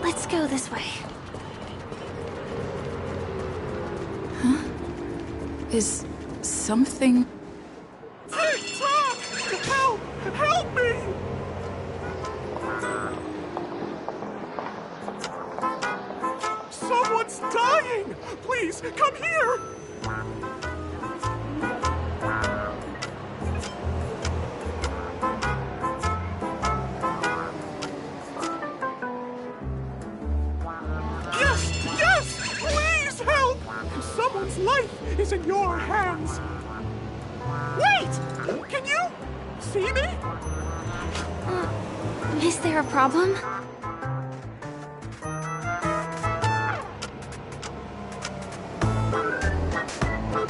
Let's go this way. Huh? Is something... TikTok! Help! Help me! Someone's dying! Please, come here! Someone's life is in your hands. Wait! Can you see me? Is there a problem?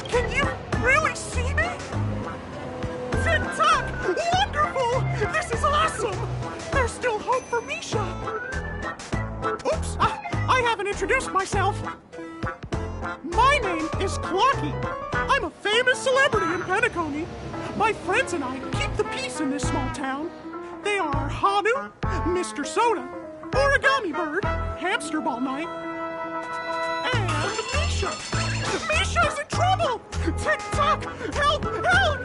Can you really see me? TikTok! Wonderful! This is awesome! There's still hope for Misha. Oops! I haven't introduced myself. My name is Clocky. I'm a famous celebrity in Penacony. My friends and I keep the peace in this small town. They are Hanu, Mr. Soda, Origami Bird, Hamster Ball Night, and Misha. Misha's in trouble! TikTok! Help! Help!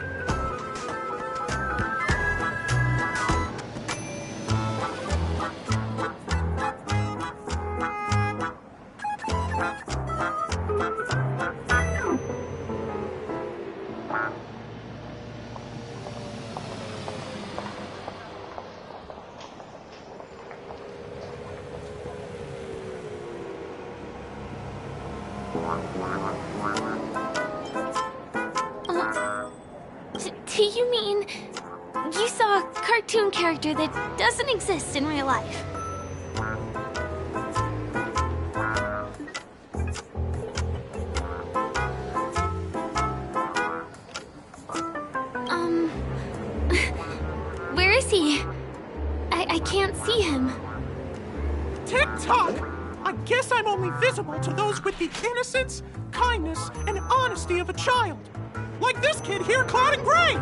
Do you mean you saw a cartoon character that doesn't exist in real life? Where is he? I can't see him. TikTok! I guess I'm only visible to those with the innocence, kindness, and honesty of a child. Like this kid here clad in gray!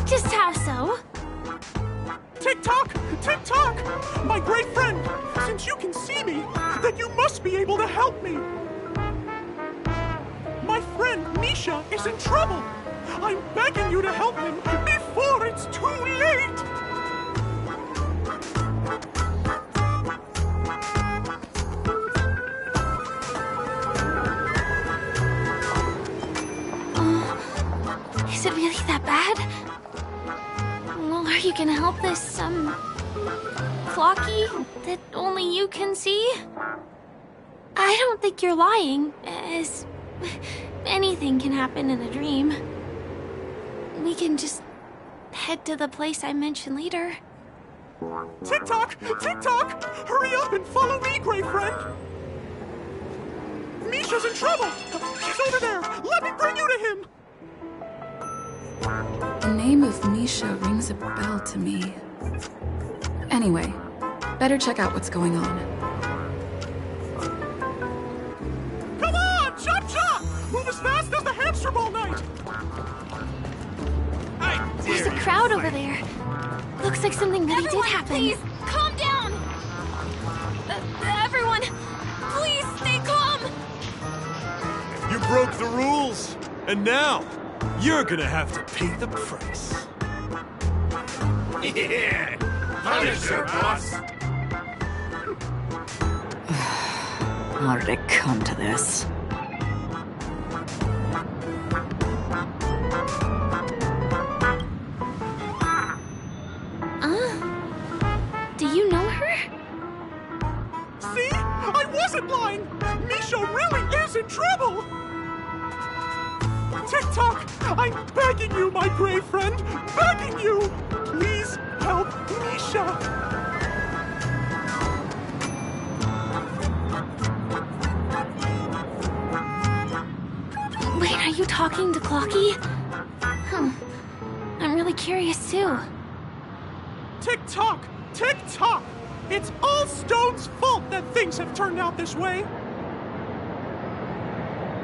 Just how so? TikTok! TikTok! My great friend! Since you can see me, then you must be able to help me! My friend Misha is in trouble! I'm begging you to help him before it's too late! Is it really that bad? Well, are you gonna help this, Flocky that only you can see? I don't think you're lying, as anything can happen in a dream. We can just head to the place I mentioned later. TikTok! TikTok! Hurry up and follow me, great friend! Misha's in trouble! He's over there! Let me bring you to him! The name of Misha rings a bell to me. Anyway, better check out what's going on. Come on! Chop chop! Move as fast as the hamster ball night! There's a crowd over there. Looks like something really did happen. Please, calm down! Everyone, please stay calm! You broke the rules! And now, you're gonna have to pay the price. Yeah! Punisher, boss! How did it come to this? Do you know her? See? I wasn't lying! Misha really is in trouble! Tick-tock, I'm begging you, my brave friend! Begging you! Please help Misha! Wait, are you talking to Clocky? I'm really curious too. Tick-tock! Tick-tock! It's all Stone's fault that things have turned out this way!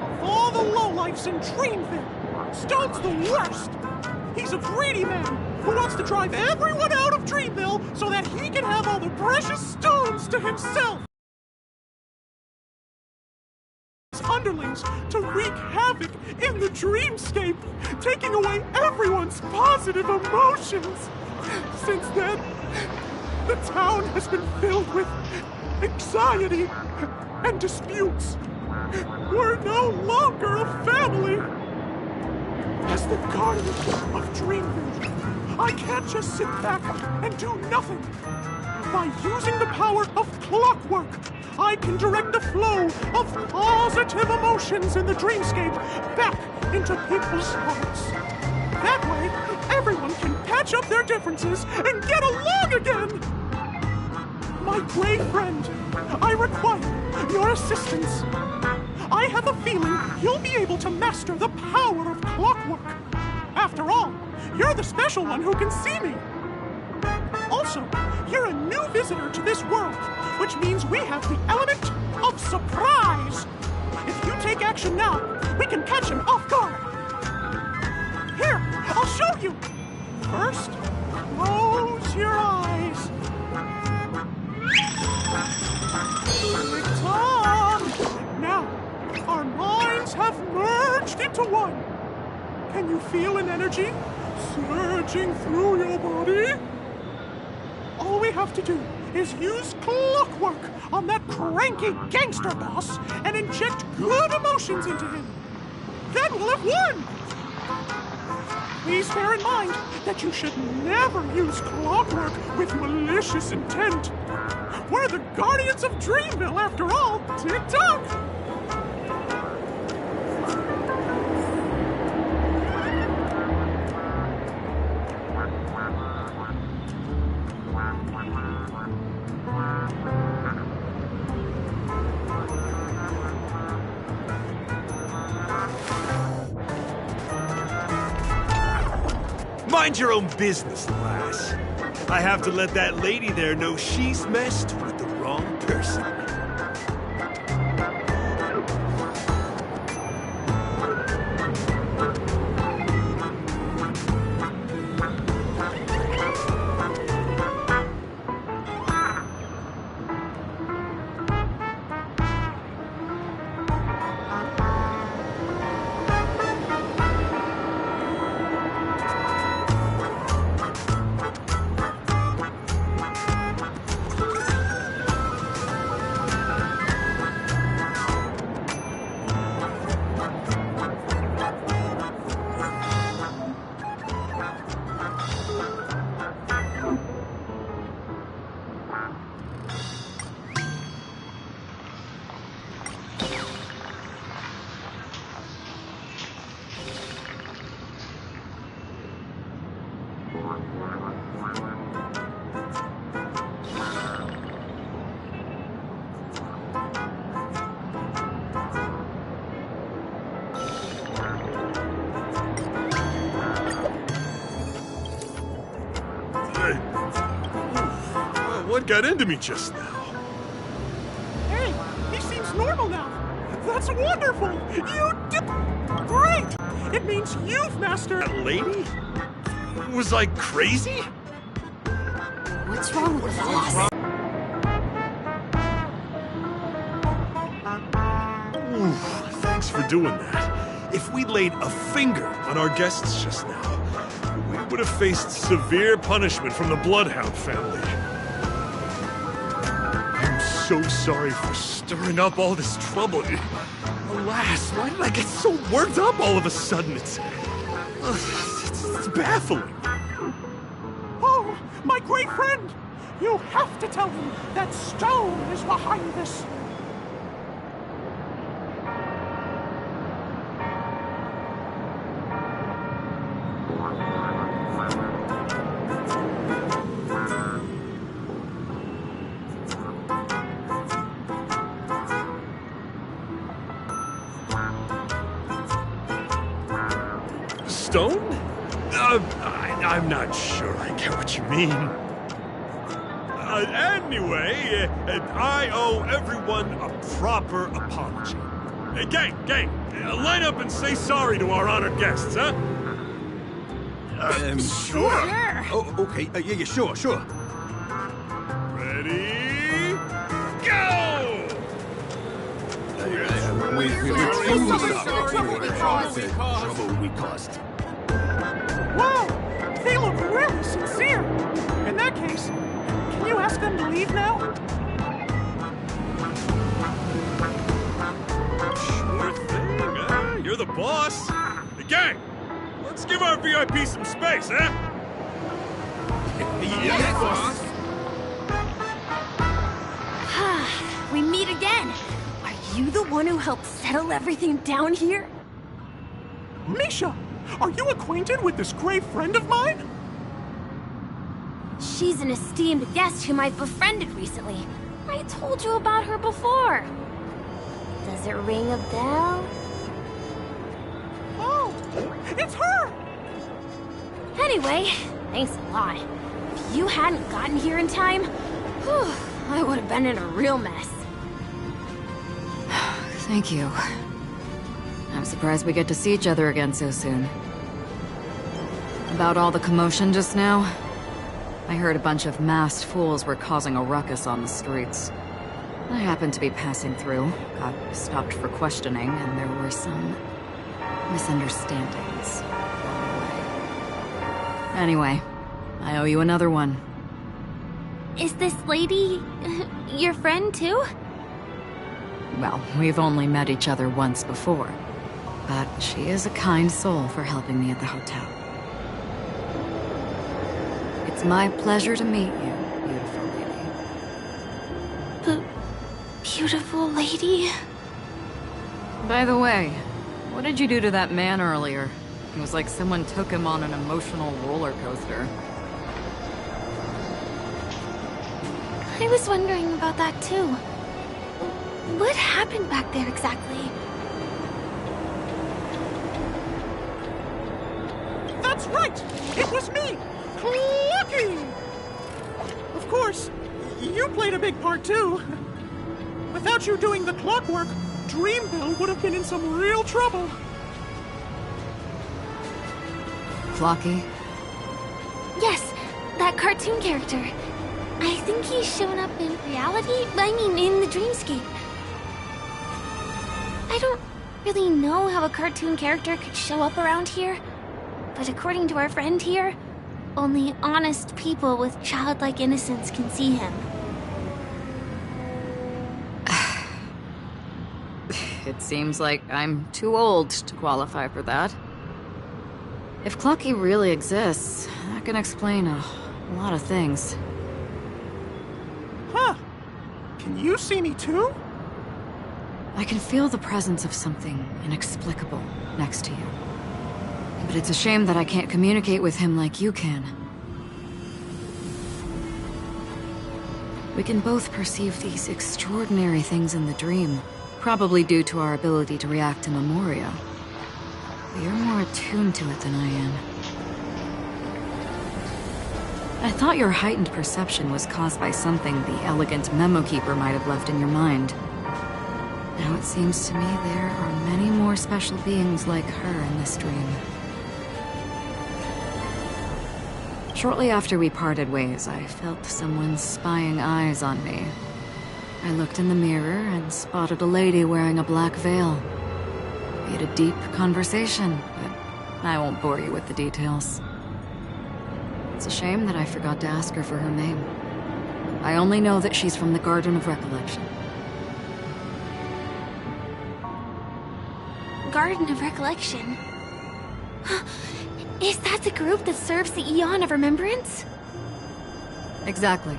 Of all the lowlifes in Dreamville, Stone's the worst! He's a greedy man who wants to drive everyone out of Dreamville so that he can have all the precious stones to himself! Underlings to wreak havoc in the dreamscape, taking away everyone's positive emotions. Since then, the town has been filled with anxiety and disputes. We're no longer a family. As the guardian of Dreamville, I can't just sit back and do nothing. By using the power of clockwork, I can direct the flow of positive emotions in the dreamscape back into people's hearts. That way, everyone can patch up their differences and get along again! My brave friend, I require your assistance. I have a feeling you'll be able to master the power of clockwork. After all, you're the special one who can see me. Also, you're a new visitor to this world, which means we have the element of surprise. If you take action now, we can catch him off guard. Here, I'll show you. First, close your eyes. Tick-tock. Now, our minds have merged into one. Can you feel an energy surging through your body? All we have to do is use clockwork on that cranky gangster boss and inject good emotions into him. Then we'll have won! Please bear in mind that you should never use clockwork with malicious intent. We're the Guardians of Dreamville, after all. Tick-tock! Mind your own business, lass. I have to let that lady there know she's messed with the wrong person. What got into me just now? Hey, he seems normal now. That's wonderful. You did great. It means you've mastered... That lady? Was I crazy? What's wrong with us? Ooh, thanks for doing that. If we laid a finger on our guests just now, we would have faced severe punishment from the Bloodhound family. I'm so sorry for stirring up all this trouble. Alas, why did I get so worked up all of a sudden? It's baffling. Oh, my great friend! You have to tell him that Stone is behind this. Stone? I'm not sure I get what you mean. Anyway, I owe everyone a proper apology. Gang, line up and say sorry to our honored guests, huh? Sure. Oh, okay. Yeah, sure. Ready? Go! We're truly sorry for the trouble we caused. Wow, they look really sincere. In that case, can you ask them to leave now? Sure thing, You're the boss. Hey, gang, let's give our VIP some space, huh? Yes, boss. We meet again. Are you the one who helped settle everything down here? Misha, are you acquainted with this great friend of mine? She's an esteemed guest whom I've befriended recently. I told you about her before. Does it ring a bell? Oh, it's her! Anyway, thanks a lot. If you hadn't gotten here in time, whew, I would have been in a real mess. Thank you. I'm surprised we get to see each other again so soon. About all the commotion just now, I heard a bunch of masked fools were causing a ruckus on the streets. I happened to be passing through, got stopped for questioning, and there were some misunderstandings along the way. Anyway, I owe you another one. Is this lady your friend too? Well, we've only met each other once before, but she is a kind soul for helping me at the hotel. It's my pleasure to meet you, beautiful lady. Beautiful lady? By the way, what did you do to that man earlier? It was like someone took him on an emotional roller coaster. I was wondering about that too. What happened back there exactly? That's right! It was me! Clucky! Of course, you played a big part too. Without you doing the clockwork, Dreamville would have been in some real trouble. Clocky? Yes, that cartoon character. I think he's shown up in reality. I mean, in the dreamscape. I don't really know how a cartoon character could show up around here, but according to our friend here, only honest people with childlike innocence can see him. It seems like I'm too old to qualify for that. If Clocky really exists, that can explain a lot of things. Huh. Can you see me too? I can feel the presence of something inexplicable next to you. But it's a shame that I can't communicate with him like you can. We can both perceive these extraordinary things in the dream, probably due to our ability to react to Memoria. But you're more attuned to it than I am. I thought your heightened perception was caused by something the elegant memo keeper might have left in your mind. Now it seems to me there are many more special beings like her in this dream. Shortly after we parted ways, I felt someone's spying eyes on me. I looked in the mirror and spotted a lady wearing a black veil. We had a deep conversation, but I won't bore you with the details. It's a shame that I forgot to ask her for her name. I only know that she's from the Garden of Recollection. Garden of Recollection? Is that the group that serves the Eon of Remembrance? Exactly.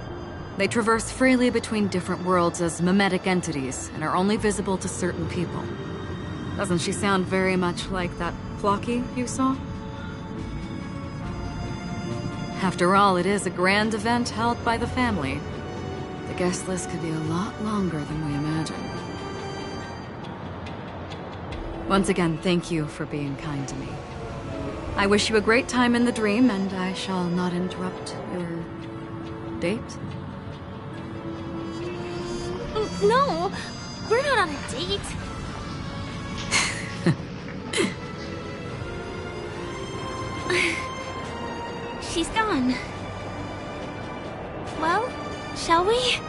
They traverse freely between different worlds as mimetic entities and are only visible to certain people. Doesn't she sound very much like that Clocky you saw? After all, it is a grand event held by the family. The guest list could be a lot longer than we imagined. Once again, thank you for being kind to me. I wish you a great time in the dream, and I shall not interrupt your date. No, we're not on a date. She's gone. Well, shall we?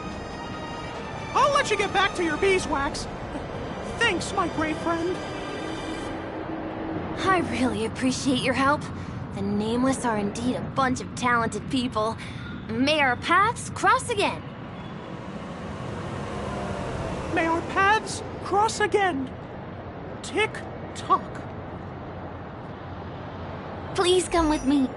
I'll let you get back to your beeswax. Thanks, my brave friend. I really appreciate your help. The Nameless are indeed a bunch of talented people. May our paths cross again. May our paths cross again. Tick-tock. Please come with me.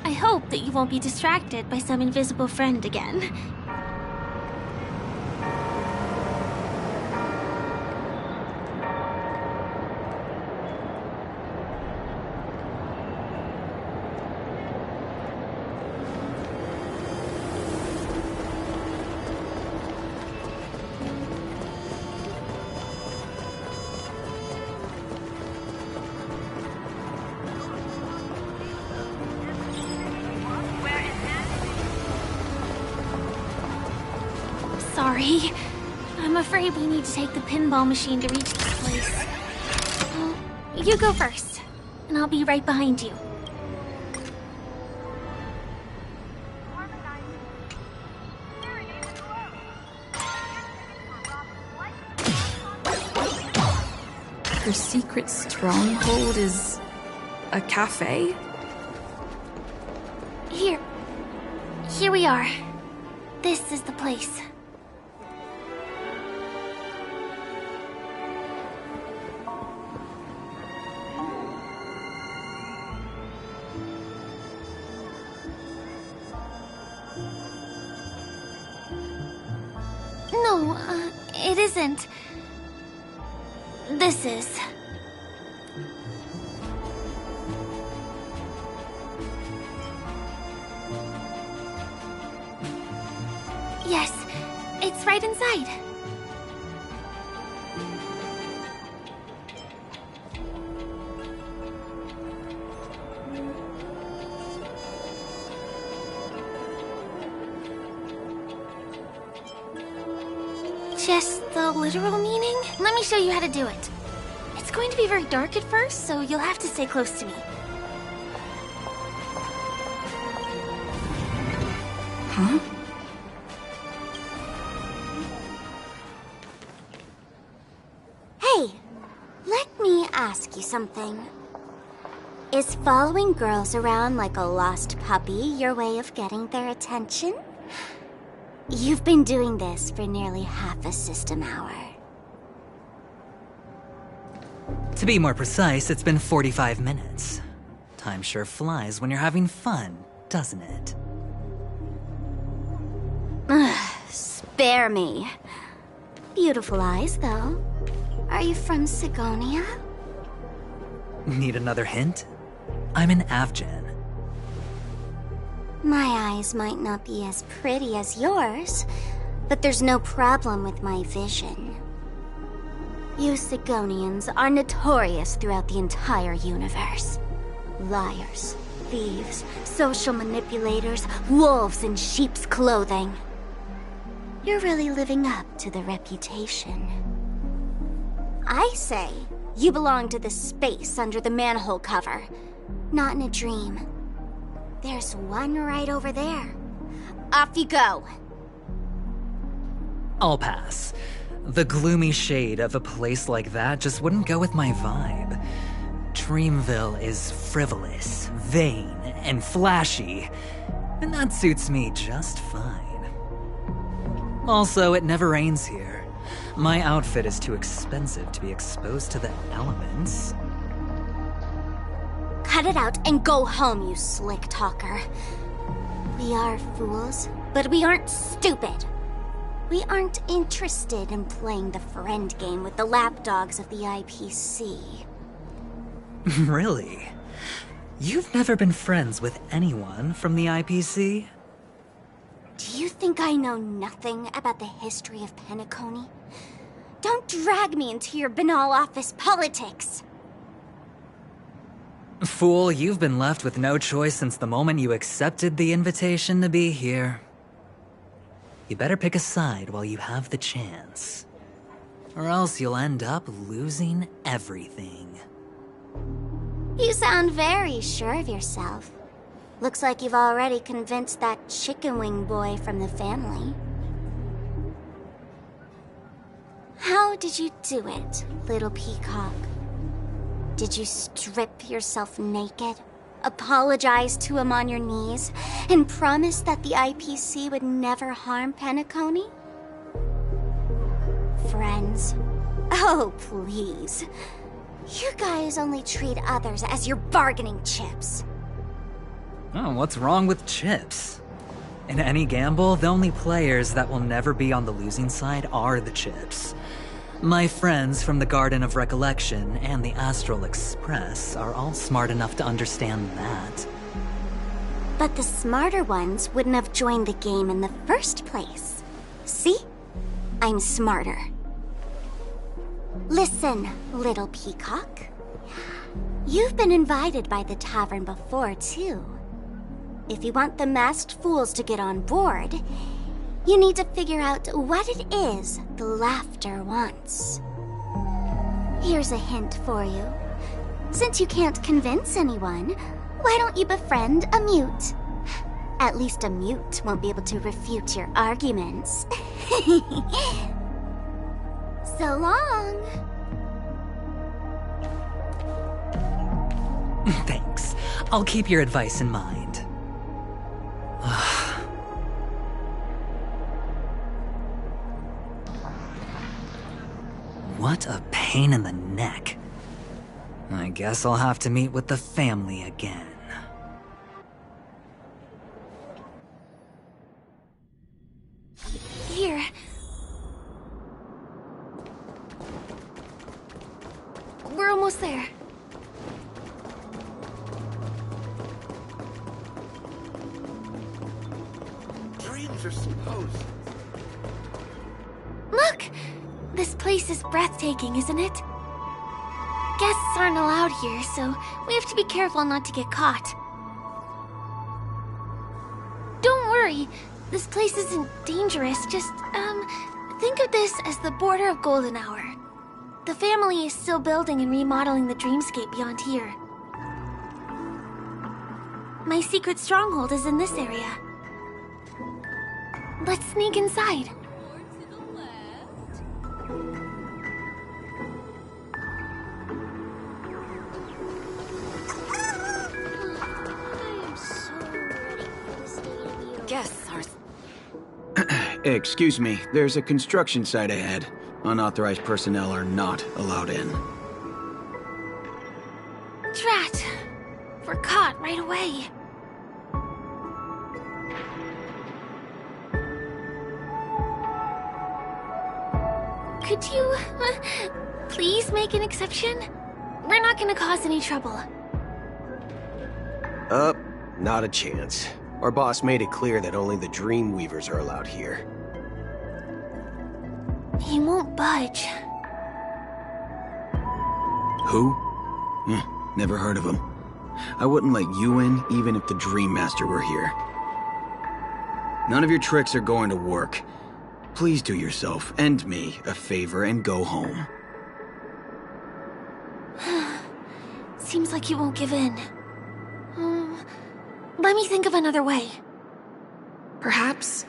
I hope that you won't be distracted by some invisible friend again. Sorry. I'm afraid we need to take the pinball machine to reach this place. Well, you go first, and I'll be right behind you. Her secret stronghold is a cafe? Here we are. This is the place. No, it isn't. This is. Yes, it's right inside. Just the literal meaning? Let me show you how to do it. It's going to be very dark at first, so you'll have to stay close to me. Huh? Hey, let me ask you something. Is following girls around like a lost puppy your way of getting their attention? You've been doing this for nearly half a system hour. To be more precise, it's been 45 minutes. Time sure flies when you're having fun, doesn't it? Spare me. Beautiful eyes, though. Are you from Sigonia? Need another hint? I'm an Avgen. My eyes might not be as pretty as yours, but there's no problem with my vision. You Sigonians are notorious throughout the entire universe. Liars, thieves, social manipulators, wolves in sheep's clothing. You're really living up to the reputation. I say, you belong to the space under the manhole cover, not in a dream. There's one right over there. off you go. I'll pass. The gloomy shade of a place like that just wouldn't go with my vibe. Dreamville is frivolous, vain, and flashy, and that suits me just fine. Also, it never rains here. My outfit is too expensive to be exposed to the elements. Cut it out and go home, you slick talker. We are fools, but we aren't stupid. We aren't interested in playing the friend game with the lapdogs of the IPC. Really? You've never been friends with anyone from the IPC? Do you think I know nothing about the history of Penacony? Don't drag me into your banal office politics! Fool, you've been left with no choice since the moment you accepted the invitation to be here. You better pick a side while you have the chance. Or else you'll end up losing everything. You sound very sure of yourself. Looks like you've already convinced that chicken wing boy from the family. How did you do it, little peacock? Did you strip yourself naked, apologize to him on your knees, and promise that the IPC would never harm Penacony? Friends? Oh, please. You guys only treat others as your bargaining chips. Oh, what's wrong with chips? In any gamble, the only players that will never be on the losing side are the chips. My friends from the Garden of Recollection and the Astral Express are all smart enough to understand that. But the smarter ones wouldn't have joined the game in the first place. See? I'm smarter. Listen, little peacock. You've been invited by the tavern before, too. If you want the masked fools to get on board, you need to figure out what it is the laughter wants. Here's a hint for you. Since you can't convince anyone, why don't you befriend a mute? At least a mute won't be able to refute your arguments. So long. Thanks. I'll keep your advice in mind. What a pain in the neck. I guess I'll have to meet with the family again. Here. We're almost there. Dreams are supposed. Look! This place is breathtaking, isn't it? Guests aren't allowed here, so we have to be careful not to get caught. Don't worry, this place isn't dangerous, just, think of this as the border of Golden Hour. The family is still building and remodeling the dreamscape beyond here. My secret stronghold is in this area. Let's sneak inside. Guests are... Excuse me, there's a construction site ahead. Unauthorized personnel are not allowed in. Drat! We're caught right away. Could you, please make an exception? We're not gonna cause any trouble. Not a chance. Our boss made it clear that only the Dreamweavers are allowed here. He won't budge. Who? Never heard of him. I wouldn't let you in even if the Dream Master were here. None of your tricks are going to work. Please do yourself and me a favor and go home. Seems like he won't give in. Let me think of another way. Perhaps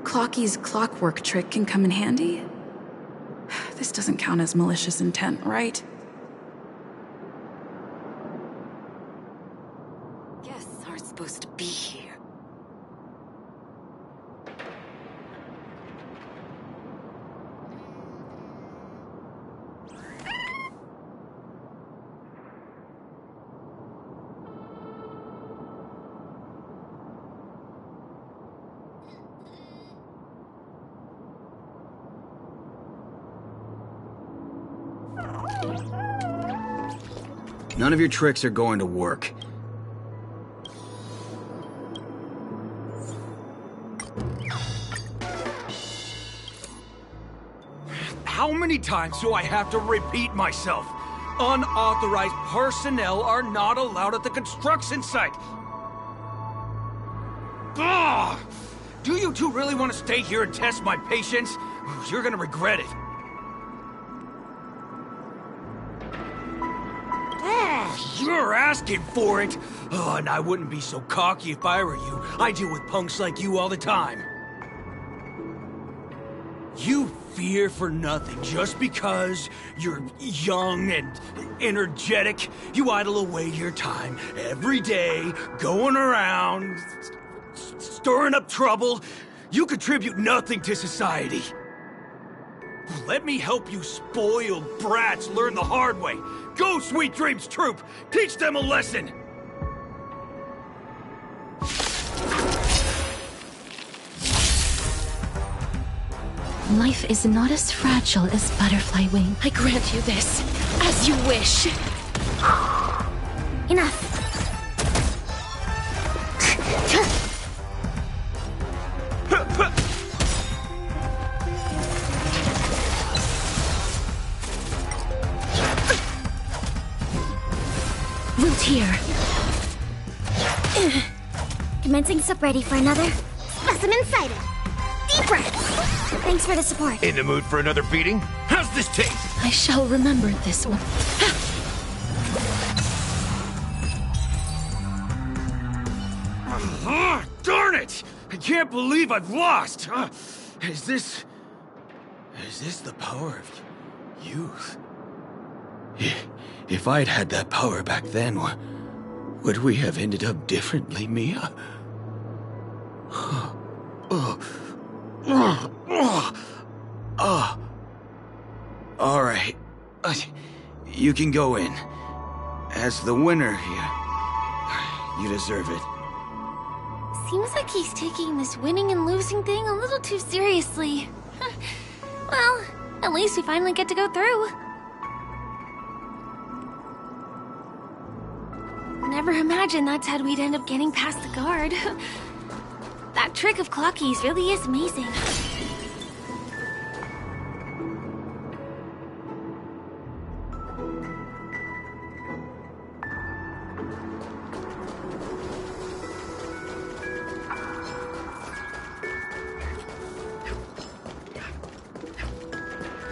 Clocky's clockwork trick can come in handy? This doesn't count as malicious intent, right? Guests aren't supposed to be here. None of your tricks are going to work. How many times do I have to repeat myself? Unauthorized personnel are not allowed at the construction site. Ugh! Do you two really want to stay here and test my patience? You're gonna regret it. You're asking for it! Oh, and I wouldn't be so cocky if I were you. I deal with punks like you all the time. You fear for nothing just because you're young and energetic. You idle away your time every day, going around, stirring up trouble. You contribute nothing to society. Let me help you spoiled brats learn the hard way. Go, Sweet Dreams Troop! Teach them a lesson! Life is not as fragile as butterfly wing. I grant you this, as you wish. Enough. Root here. Commencing sup ready for another. Specimen sighted. Deep breath. Thanks for the support. In the mood for another beating? How's this taste? I shall remember this one. Darn it! I can't believe I've lost! Is this the power of youth? If I'd had that power back then, would we have ended up differently, Mia? All right. You can go in. As the winner here, you deserve it. Seems like he's taking this winning and losing thing a little too seriously. Well, at least we finally get to go through. Never imagined that's how we'd end up getting past the guard. That trick of Clocky's really is amazing.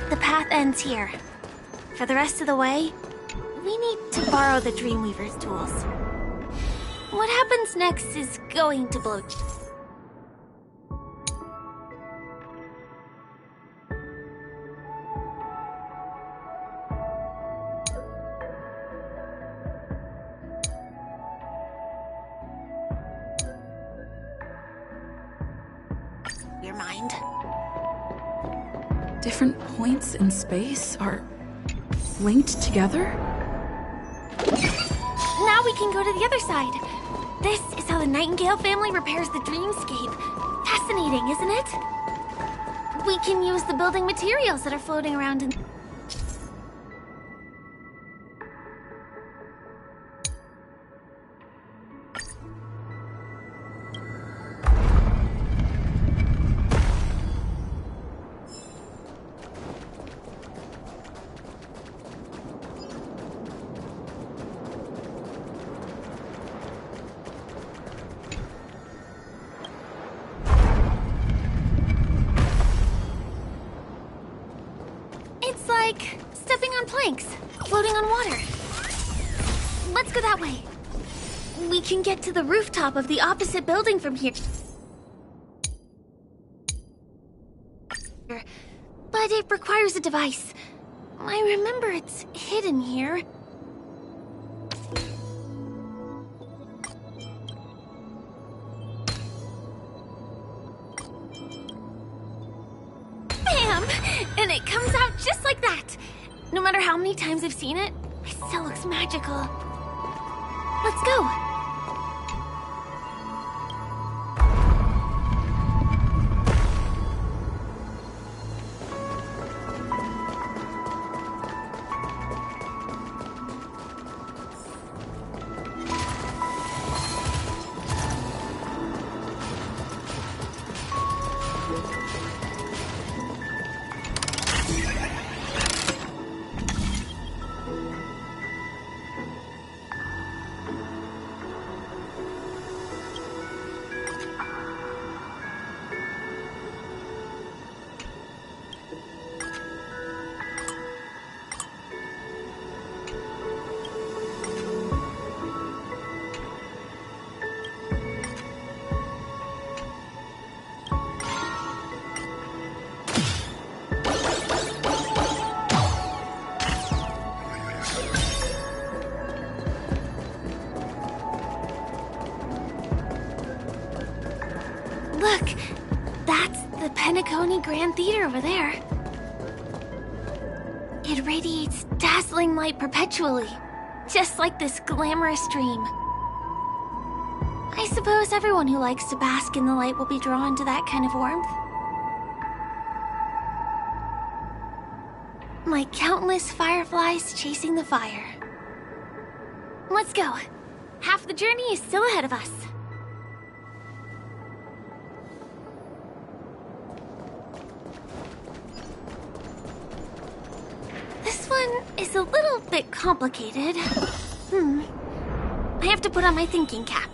The path ends here. For the rest of the way, we need to borrow the Dreamweaver's tools. What happens next is going to blow. Your mind. Different points in space are linked together? Now we can go to the other side. This is how the Nightingale family repairs the dreamscape. Fascinating, isn't it? We can use the building materials that are floating around in... It's like stepping on planks, floating on water. Let's go that way. We can get to the rooftop of the opposite building from here. but it requires a device. I remember it's hidden here. Bam! And it comes out just like that. No matter how many times I've seen it, it still looks magical. Let's go. Look, that's the Penacony Grand Theater over there. It radiates dazzling light perpetually, just like this glamorous dream. I suppose everyone who likes to bask in the light will be drawn to that kind of warmth. Like countless fireflies chasing the fire. Let's go. Half the journey is still ahead of us. This one is a little bit complicated. I have to put on my thinking cap.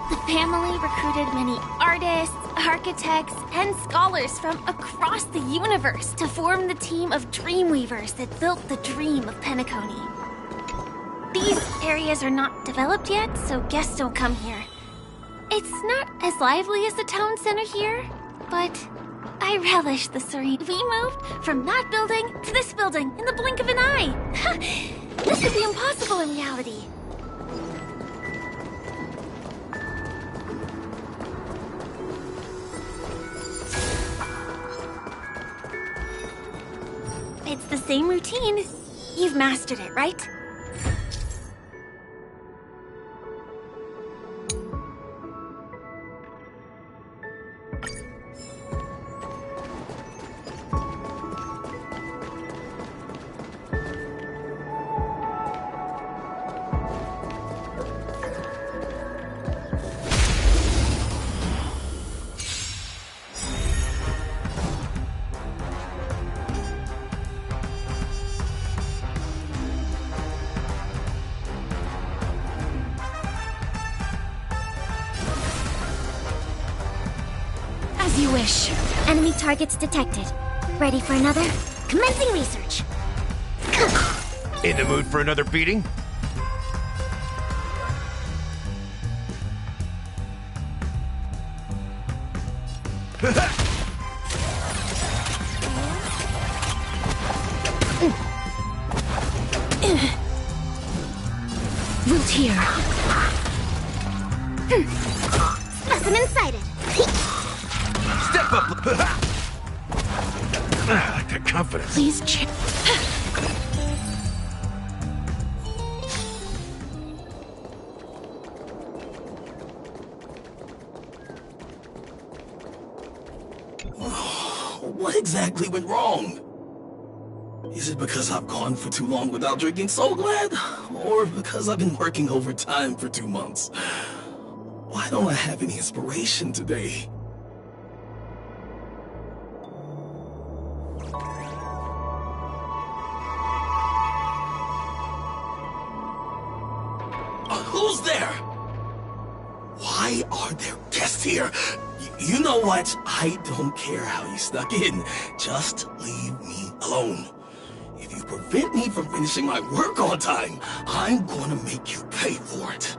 The family recruited many artists, architects, and scholars from across the universe to form the team of Dreamweavers that built the dream of Penacony. These areas are not developed yet, so guests don't come here. It's not as lively as the town center here, but I relish the serene. We moved from that building to this building in the blink of an eye. This would be impossible in reality. It's the same routine. You've mastered it, right? As you wish. Enemy targets detected. Ready for another? Commencing research. In the mood for another beating? Root here. Specimen sighted. Step up! I like that confidence. Please check. What exactly went wrong? Is it because I've gone for too long without drinking So Glad? Or because I've been working overtime for 2 months? Why don't I have any inspiration today? I are their guest here. You know what? I don't care how you snuck in. Just leave me alone. If you prevent me from finishing my work on time, I'm gonna make you pay for it.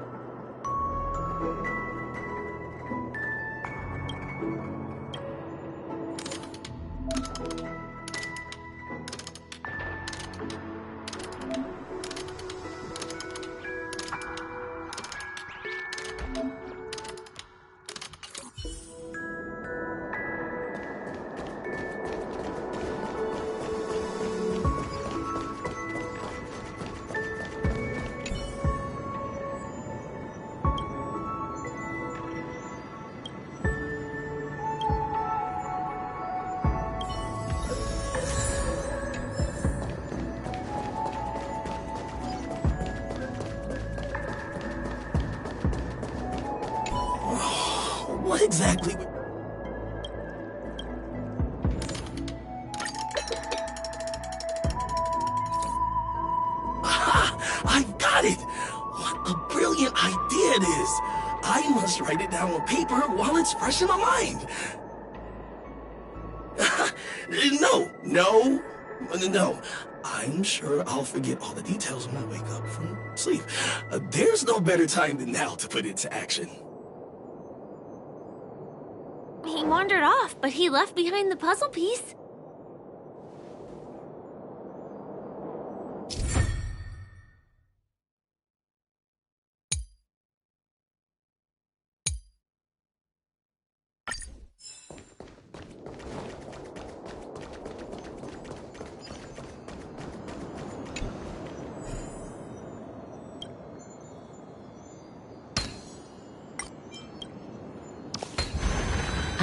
What exactly? Aha! I've got it! What a brilliant idea it is! I must write it down on paper while it's fresh in my mind. No. I'm sure I'll forget all the details when I wake up from sleep. There's no better time than now to put it to action. He wandered off, but he left behind the puzzle piece.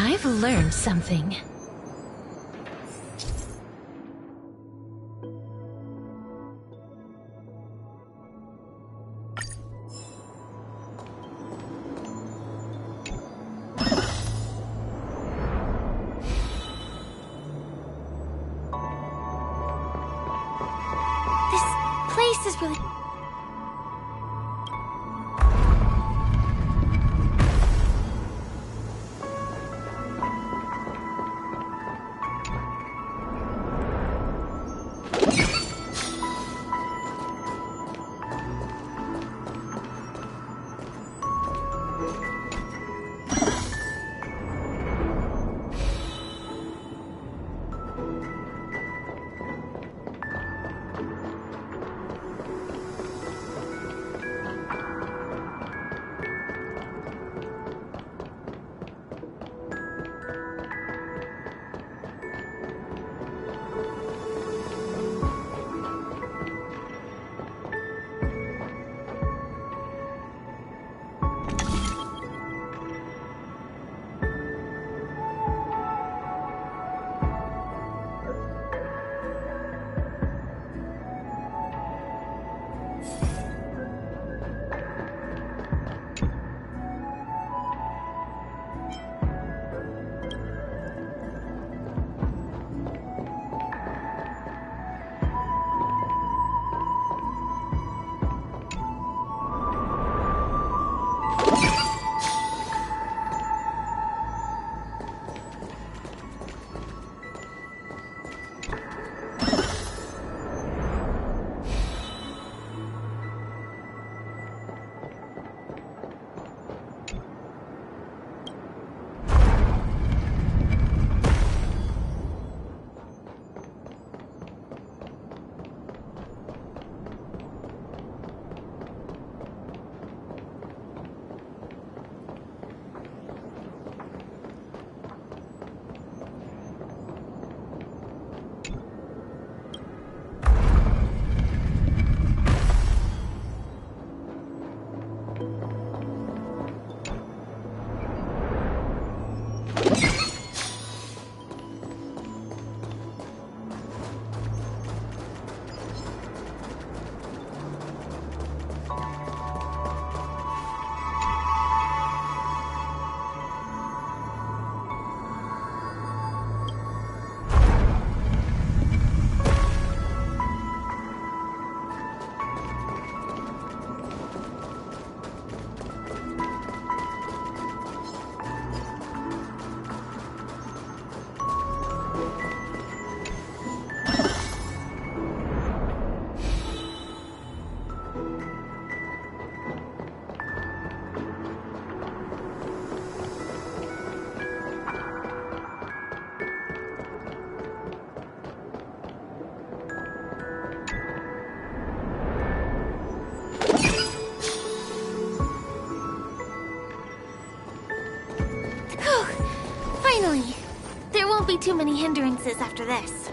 I've learned something. This place is really... Finally! There won't be too many hindrances after this.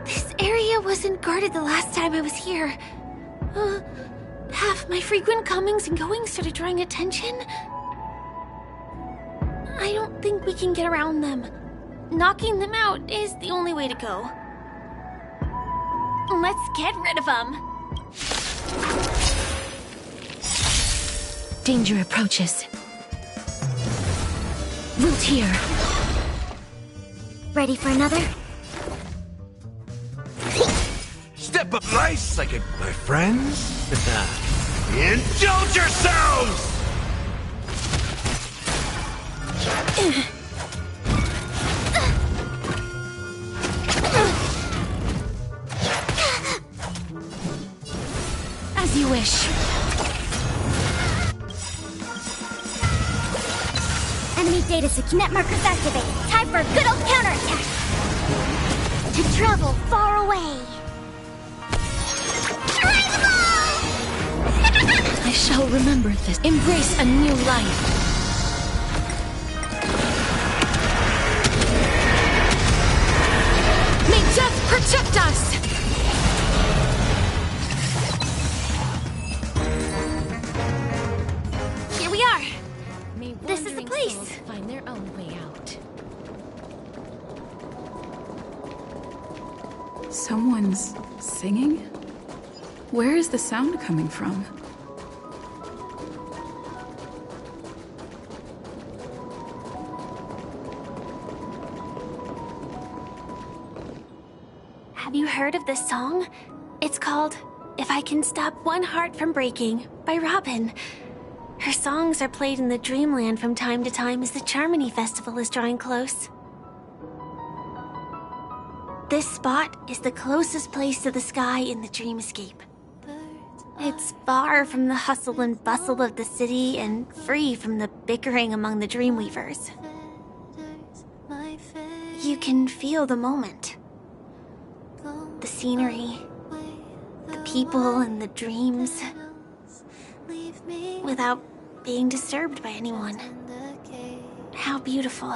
This area wasn't guarded the last time I was here. Have my frequent comings and goings started drawing attention? I don't think we can get around them. Knocking them out is the only way to go. Let's get rid of them. Danger approaches. Root here. Ready for another? Step up nice, like my friends. Indulge yourselves! As you wish. Enemy data net markers activated. Time for a good old counterattack. To travel far away. I shall remember this. Embrace a new life. May death protect us! Here we are. May This is the place. souls find their own way out. Someone's singing? Where is the sound coming from? Have you heard of this song? It's called If I Can Stop One Heart from Breaking by Robin. Her songs are played in the Dreamland from time to time as the Charmony Festival is drawing close. This spot is the closest place to the sky in the Dreamscape. It's far from the hustle and bustle of the city and free from the bickering among the Dreamweavers. You can feel the moment. The scenery, the people and the dreams, without being disturbed by anyone. How beautiful.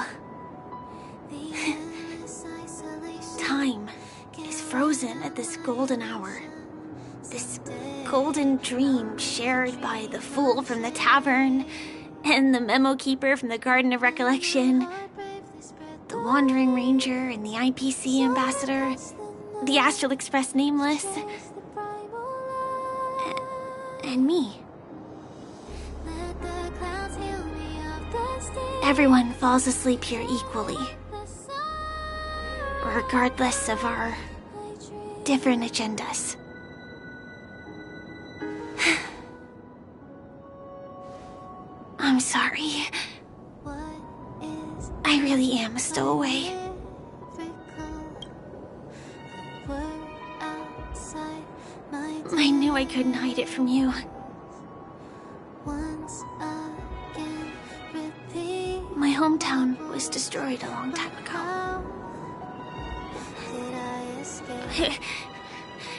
Time is frozen at this golden hour. This golden dream shared by the fool from the tavern and the memo keeper from the Garden of Recollection, the wandering ranger and the IPC ambassador, the Astral Express nameless, and me. Everyone falls asleep here equally, regardless of our different agendas. I'm sorry. I really am a stowaway. I knew I couldn't hide it from you. My hometown was destroyed a long time ago.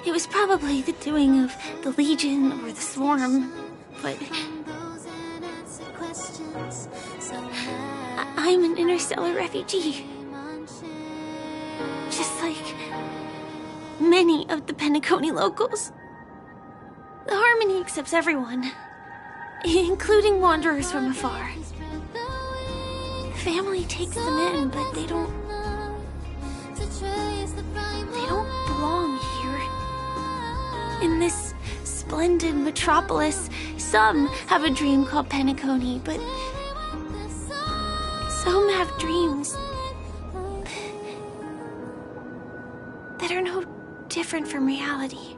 It was probably the doing of the Legion or the Swarm, but I'm an interstellar refugee. Just like many of the Penacony locals. The Harmony accepts everyone, including wanderers from afar. Family takes them in, but they don't belong here. In this splendid metropolis, some have a dream called Penacony, but some have dreams that are no different from reality.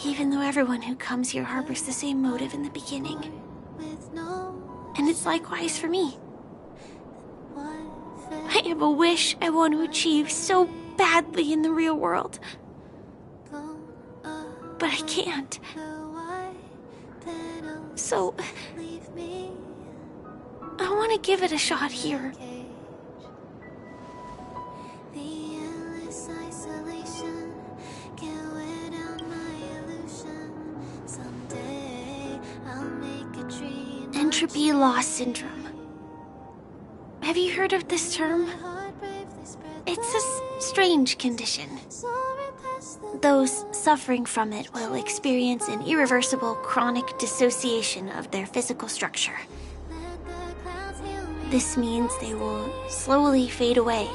Even though everyone who comes here harbors the same motive in the beginning. And it's likewise for me. I have a wish I want to achieve so badly in the real world. But I can't. So I want to give it a shot here. Entropy loss syndrome. Have you heard of this term? It's a strange condition. Those suffering from it will experience an irreversible chronic dissociation of their physical structure. This means they will slowly fade away,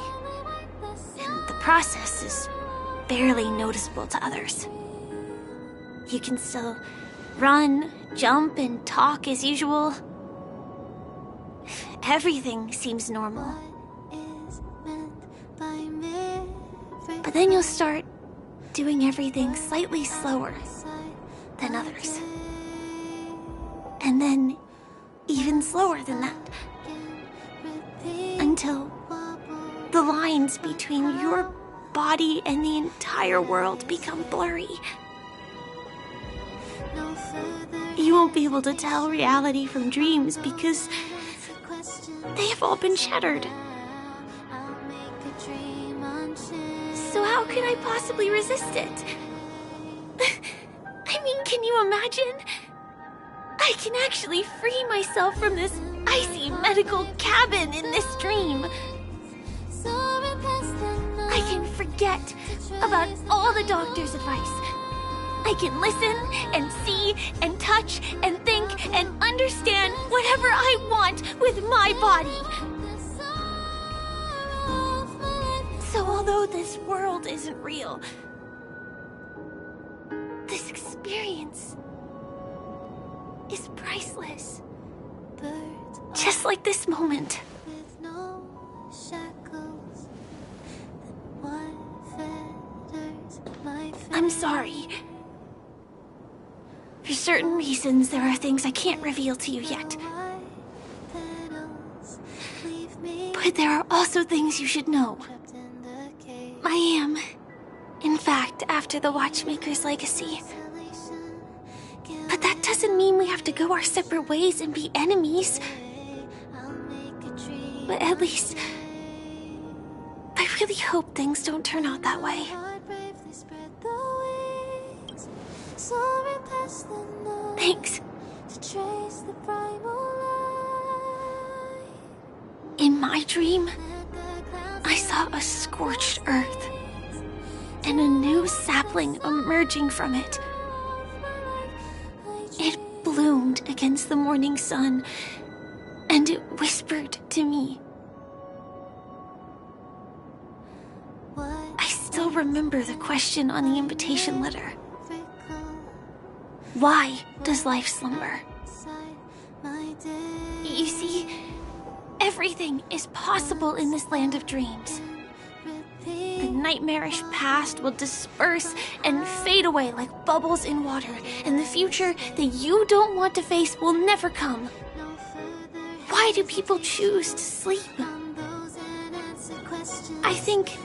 and the process is barely noticeable to others. You can still run, jump, and talk as usual. Everything seems normal. But then you'll start doing everything slightly slower than others. And then even slower than that. Until the lines between your body and the entire world become blurry. You won't be able to tell reality from dreams because they have all been shattered. So how could I possibly resist it? I mean, can you imagine? I can actually free myself from this icy medical cabin in this dream. I can forget about all the doctor's advice. I can listen and see and touch and think and understand whatever I want with my body. So although this world isn't real, this experience is priceless. Just like this moment. I'm sorry. For certain reasons, there are things I can't reveal to you yet. But there are also things you should know. I am, in fact, after the Watchmaker's legacy. But that doesn't mean we have to go our separate ways and be enemies. But at least, I really hope things don't turn out that way. Thanks. In my dream, I saw a scorched earth and a new sapling emerging from it. It bloomed against the morning sun, and it whispered to me. I still remember the question on the invitation letter. Why does life slumber? You see, everything is possible in this land of dreams. The nightmarish past will disperse and fade away like bubbles in water, and the future that you don't want to face will never come. Why do people choose to sleep? I think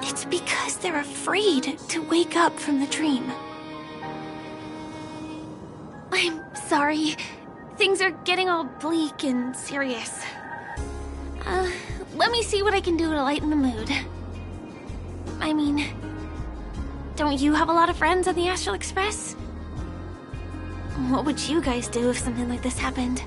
it's because they're afraid to wake up from the dream. I'm sorry. Things are getting all bleak and serious. Let me see what I can do to lighten the mood. I mean, don't you have a lot of friends on the Astral Express? What would you guys do if something like this happened?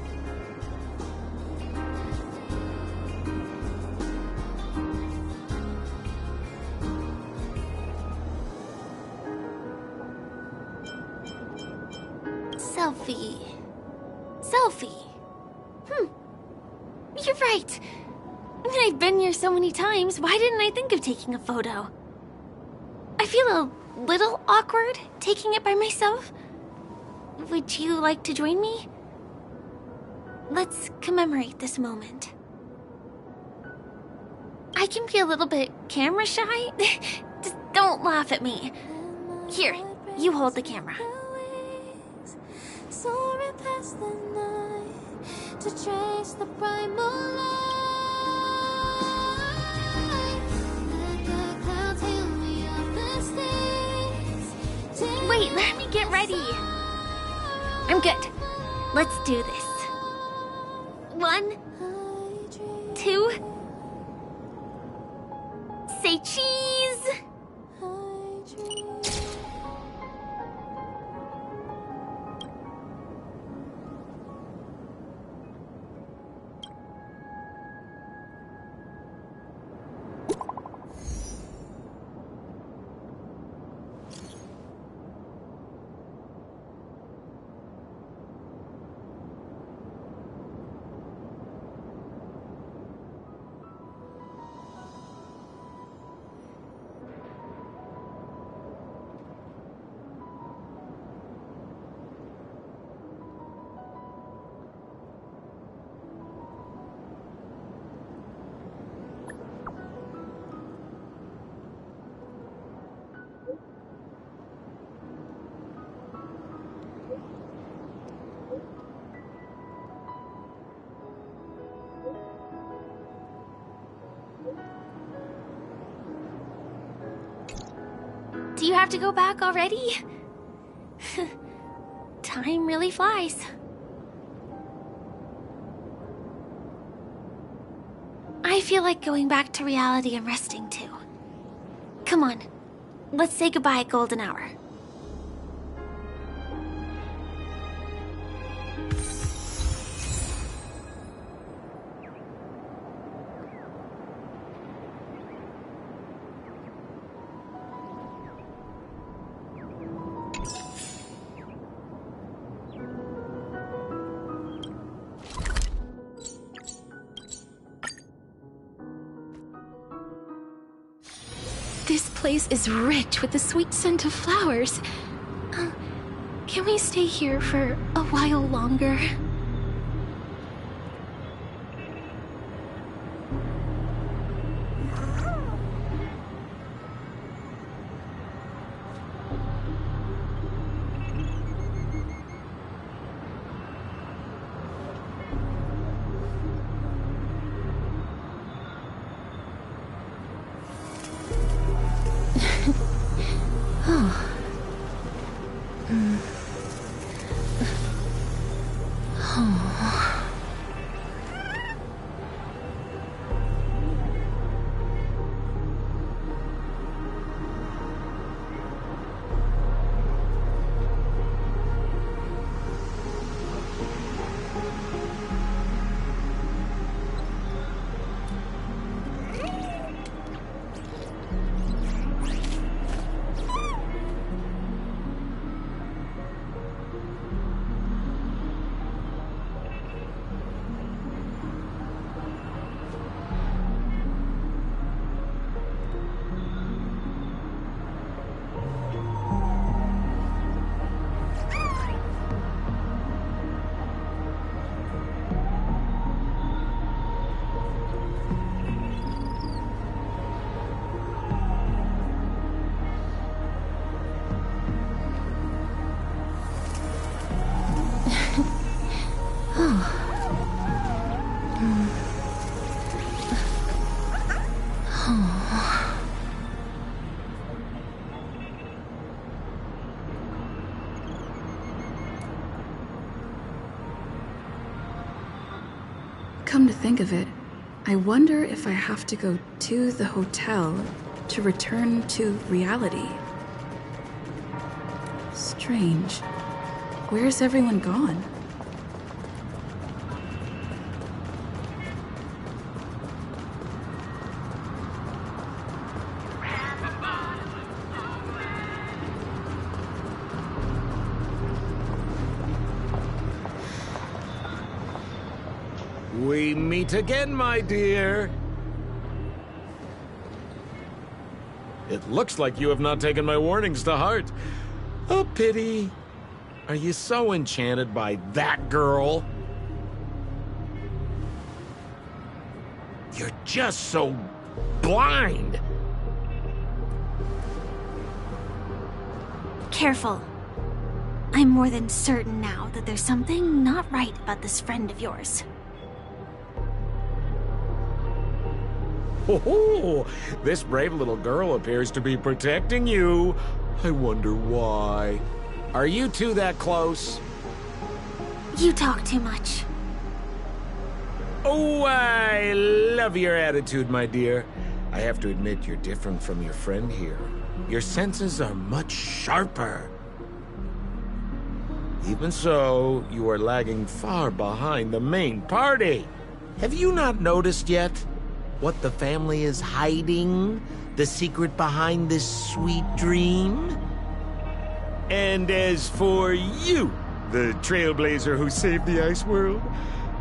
Selfie. You're right. I mean, I've been here so many times. Why didn't I think of taking a photo? I feel a little awkward taking it by myself. Would you like to join me? Let's commemorate this moment. I can be a little bit camera shy. Just don't laugh at me. Here, you hold the camera. Soaring past the night to trace the primal light. Let the clouds heal me of the stains. Wait, let me get ready. I'm good. Let's do this. 1, 2. Say cheese. You have to go back already? Time really flies. I feel like going back to reality and resting too. Come on, let's say goodbye at golden hour. This place is rich with the sweet scent of flowers. Can we stay here for a while longer? Come to think of it, I wonder if I have to go to the hotel to return to reality. Strange. Where's everyone gone? We meet again, my dear. It looks like you have not taken my warnings to heart. A pity. Are you so enchanted by that girl? You're just so blind. Careful. I'm more than certain now that there's something not right about this friend of yours. Oh, this brave little girl appears to be protecting you. I wonder why. Are you two that close? You talk too much. Oh, I love your attitude, my dear. I have to admit you're different from your friend here. Your senses are much sharper. Even so, you are lagging far behind the main party. Have you not noticed yet what the family is hiding? The secret behind this sweet dream? And as for you, the trailblazer who saved the ice world,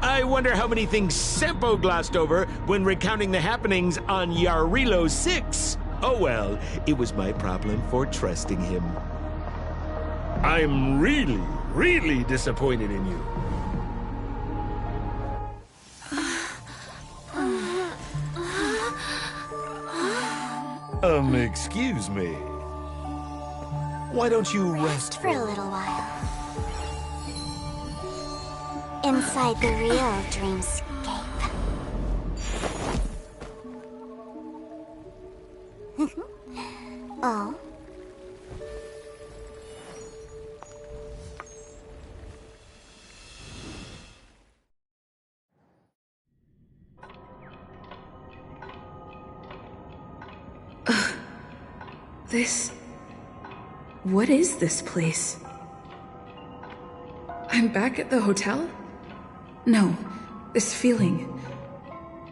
I wonder how many things Sempo glossed over when recounting the happenings on Yarilo 6. Oh well, it was my problem for trusting him. I'm really, really disappointed in you. Excuse me. Why don't you rest for a little while? Inside the real dreamscape. Oh? What is this place? I'm back at the hotel? No, this feeling.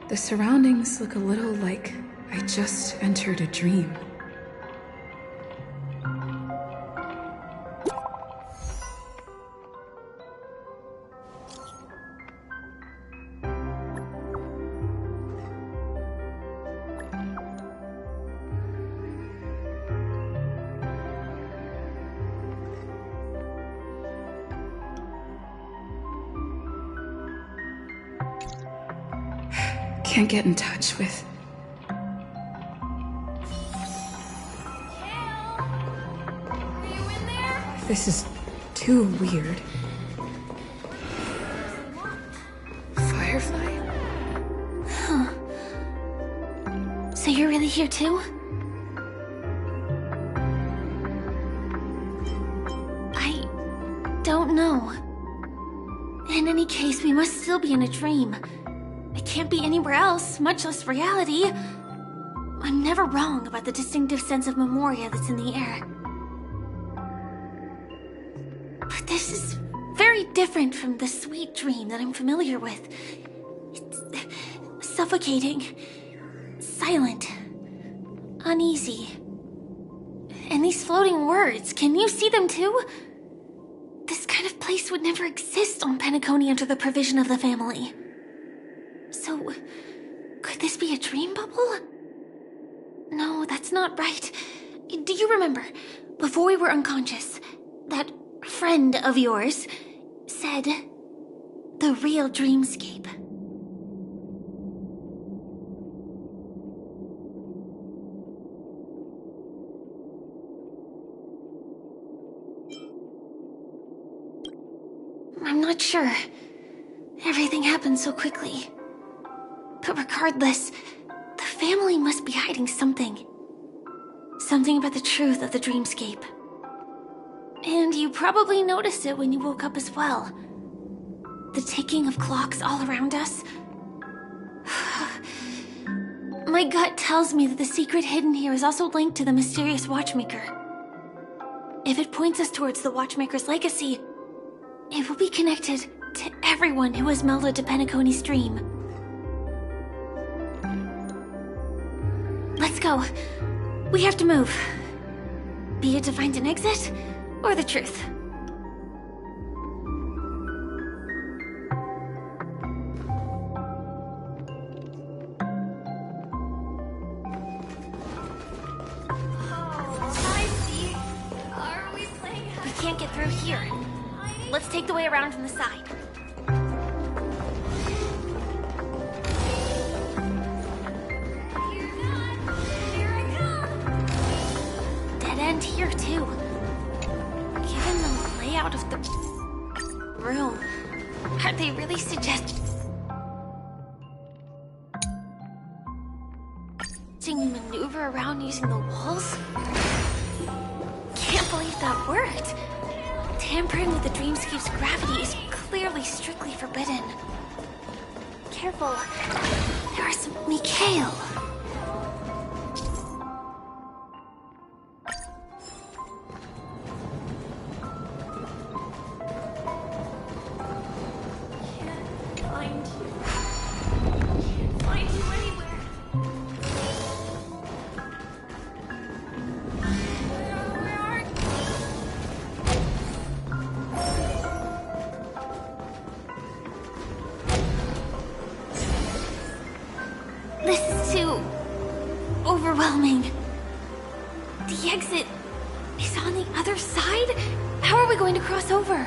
The surroundings look a little like I just entered a dream. Can't get in touch with... This is too weird. Firefly? Huh. So you're really here too? I don't know. In any case, we must still be in a dream. It can't be anywhere else, much less reality. I'm never wrong about the distinctive sense of memoria that's in the air. But this is very different from the sweet dream that I'm familiar with. It's suffocating, silent, uneasy. And these floating words, can you see them too? This kind of place would never exist on Penacony under the provision of the family. So, could this be a dream bubble? No, that's not right. Do you remember, before we were unconscious, that friend of yours said the real dreamscape? I'm not sure. Everything happened so quickly. But regardless, the family must be hiding something. Something about the truth of the dreamscape. And you probably noticed it when you woke up as well. The ticking of clocks all around us. My gut tells me that the secret hidden here is also linked to the mysterious Watchmaker. If it points us towards the Watchmaker's legacy, it will be connected to everyone who has melded to Penacony's dream. Let's go. We have to move. Be it to find an exit, or the truth. We can't get through here. Let's take the way around from the side. End here too. Given the layout of the room, are they really suggesting we maneuver around using the walls? Can't believe that worked. Tampering with the dreamscape's gravity is clearly strictly forbidden. Careful. There are some Mikhail. This is too overwhelming. The exit is on the other side? How are we going to cross over?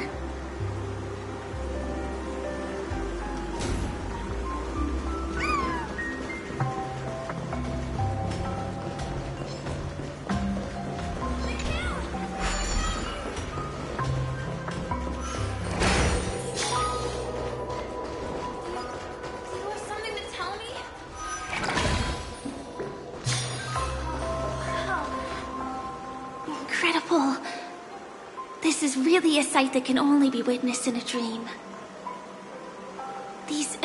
Incredible. This is really a sight that can only be witnessed in a dream. These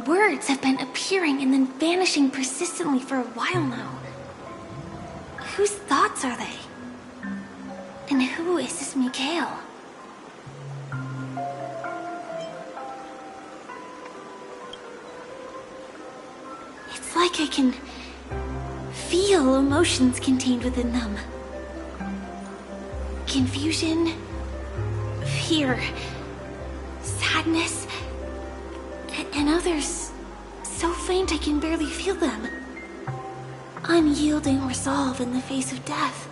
words have been appearing and then vanishing persistently for a while now. Whose thoughts are they? And who is this Mikhail? It's like I can feel emotions contained within them. Confusion, fear, sadness, and others so faint I can barely feel them. Unyielding resolve in the face of death.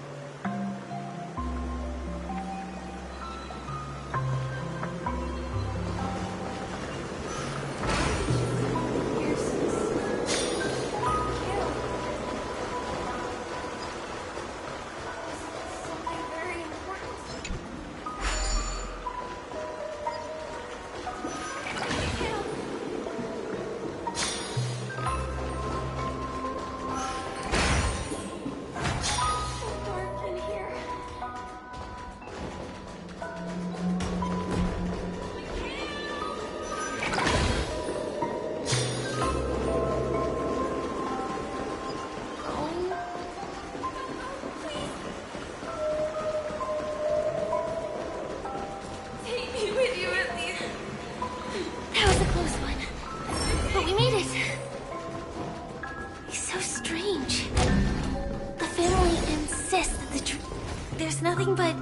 There's nothing but...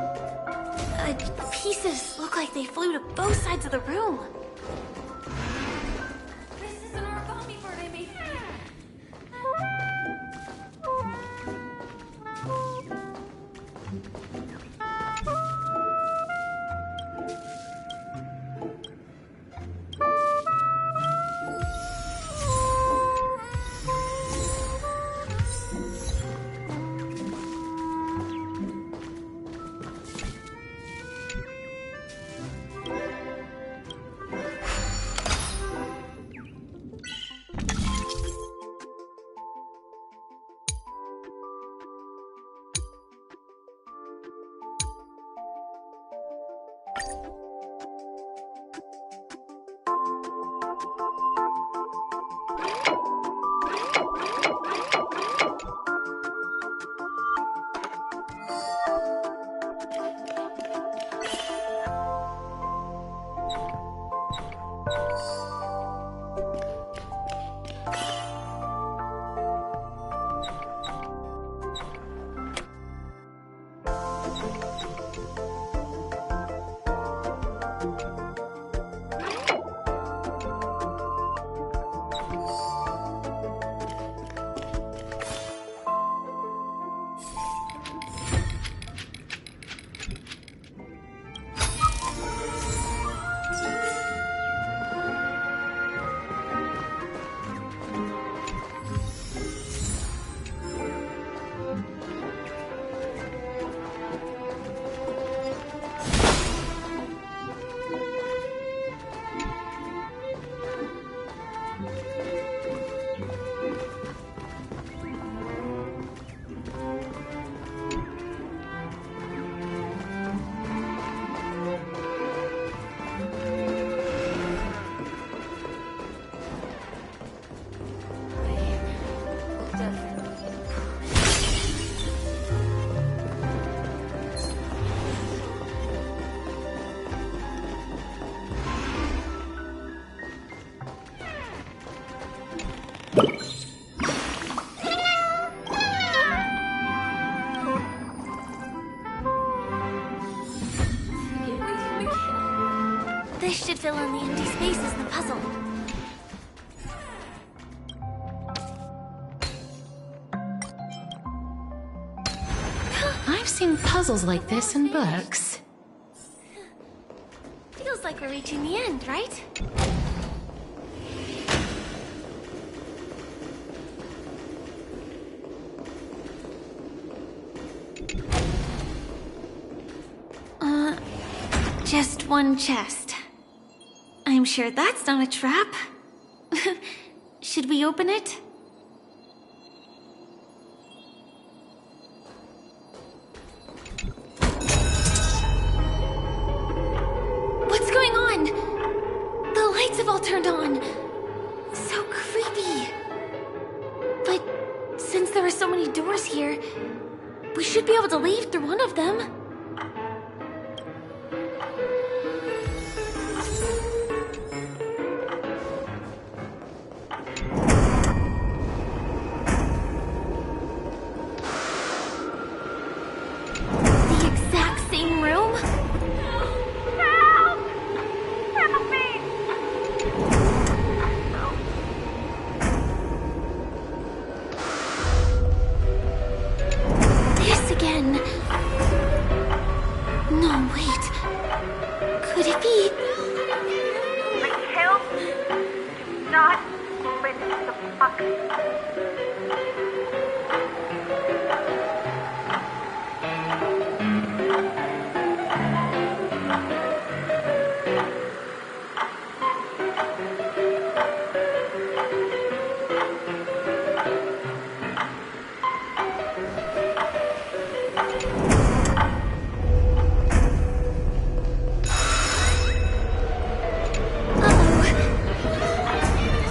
pieces look like they flew to both sides of the room. This is an origami bird I made. This should fill in the empty spaces in the puzzle. I've seen puzzles like this in books. Feels like we're reaching the end, right? Just one chest. I'm sure that's not a trap. Should we open it? What's going on? The lights have all turned on. So creepy. But since there are so many doors here, We should be able to leave through one of them. The exact same room? Help! Help me! This again. No, wait. Could it be? Mikhail, do not open the fuck.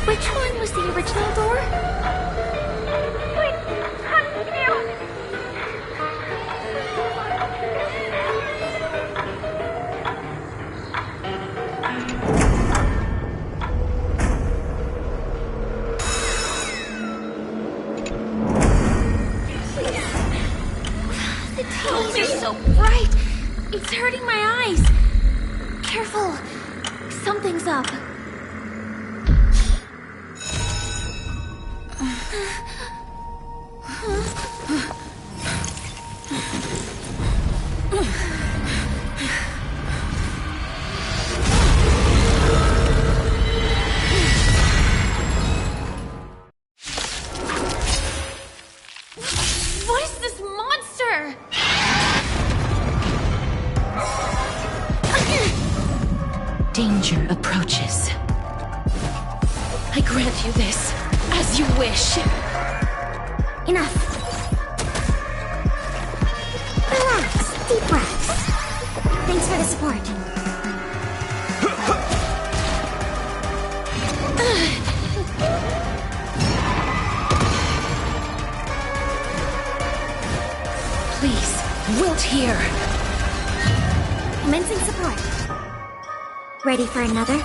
Which one was the original door? Wait, I'm confused. The tails are so bright. It's hurting my eyes. Careful. Something's up. What is this monster? Danger approaches. I grant you this, as you wish. Enough. Relax. Deep breaths. Thanks for the support. Please, wilt here. Commencing support. Ready for another?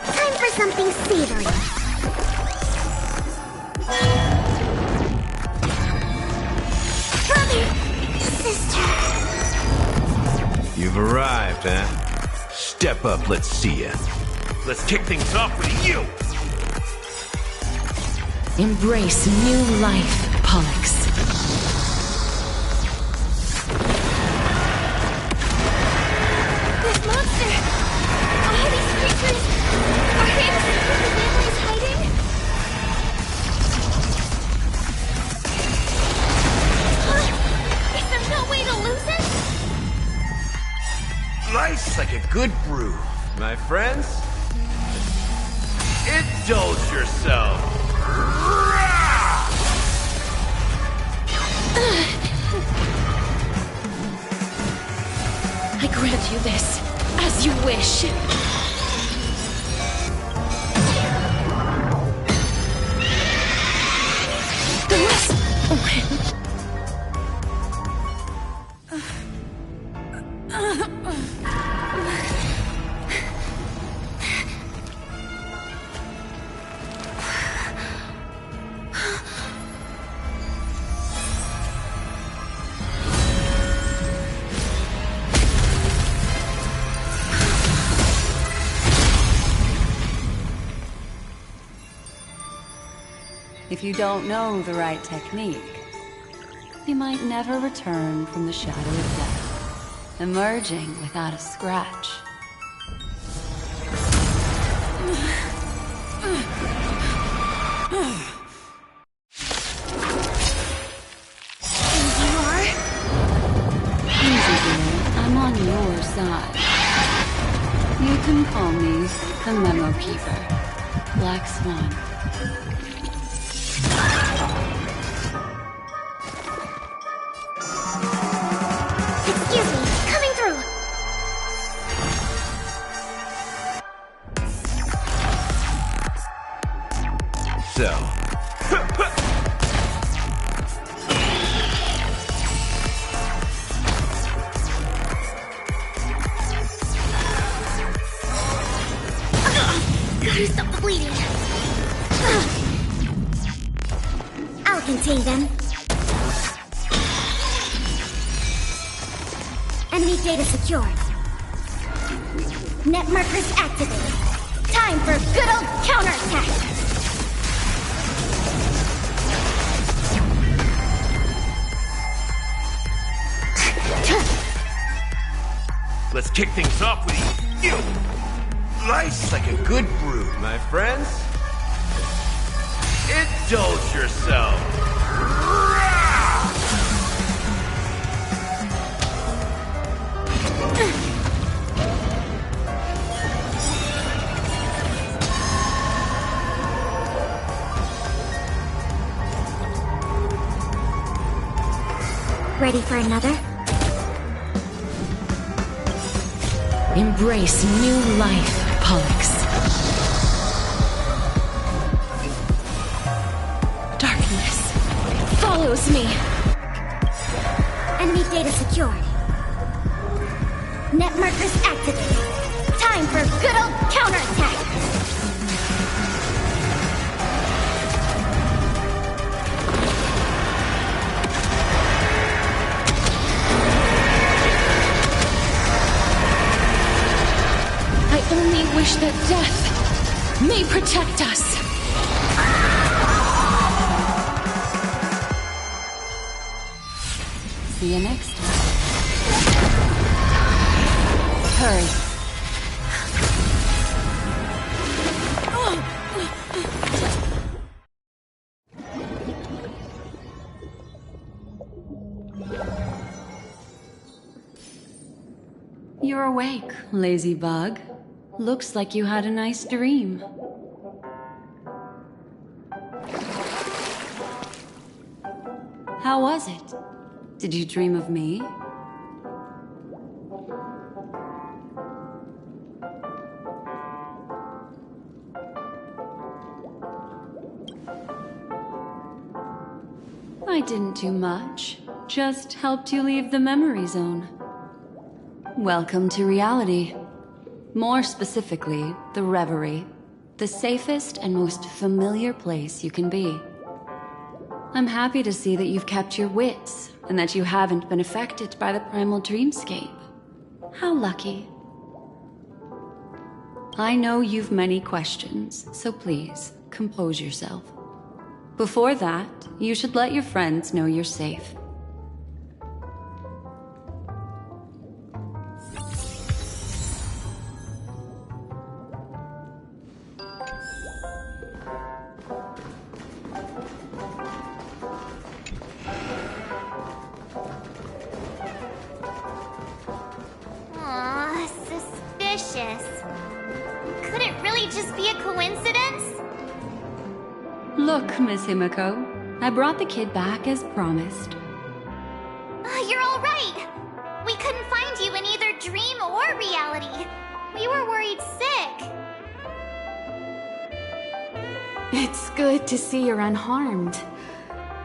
Time for something savory. Brother! Sister! You've arrived, huh? Step up, let's see ya. Let's kick things off with you! Embrace new life, Pollux. This monster! All these creatures! Are they the family's hiding? Is there no way to lose it? Life's like a good brew, my friends. Indulge yourself. I grant you this, as you wish. The rest... If you don't know the right technique, you might never return from the shadow of death, emerging without a scratch. Easy, dear. I'm on your side. You can call me the Memo Keeper, Black Swan. Excuse me, coming through. So... Gotta stop the bleeding. I'll contain them. Enemy data secured. Net markers activated. Time for a good old counterattack. Let's kick things off with you. Nice like a good brew, my friends. Indulge yourself. Ready for another? Embrace new life, Pollux. Darkness follows me. Enemy data secured. Net markers activated. Time for a good old counterattack. I only wish that death may protect us. See you next time. Hurry. You're awake, lazy bug. Looks like you had a nice dream. How was it? Did you dream of me? I didn't do much. Just helped you leave the memory zone. Welcome to reality. More specifically, the Reverie. The safest and most familiar place you can be. I'm happy to see that you've kept your wits, and that you haven't been affected by the primal dreamscape. How lucky. I know you've many questions, so please, compose yourself. Before that, you should let your friends know you're safe. Aw, suspicious. Could it really just be a coincidence? Look, Miss Himiko, I brought the kid back as promised. You're all right. We couldn't find you in either dream or reality. We were worried sick. It's good to see you're unharmed.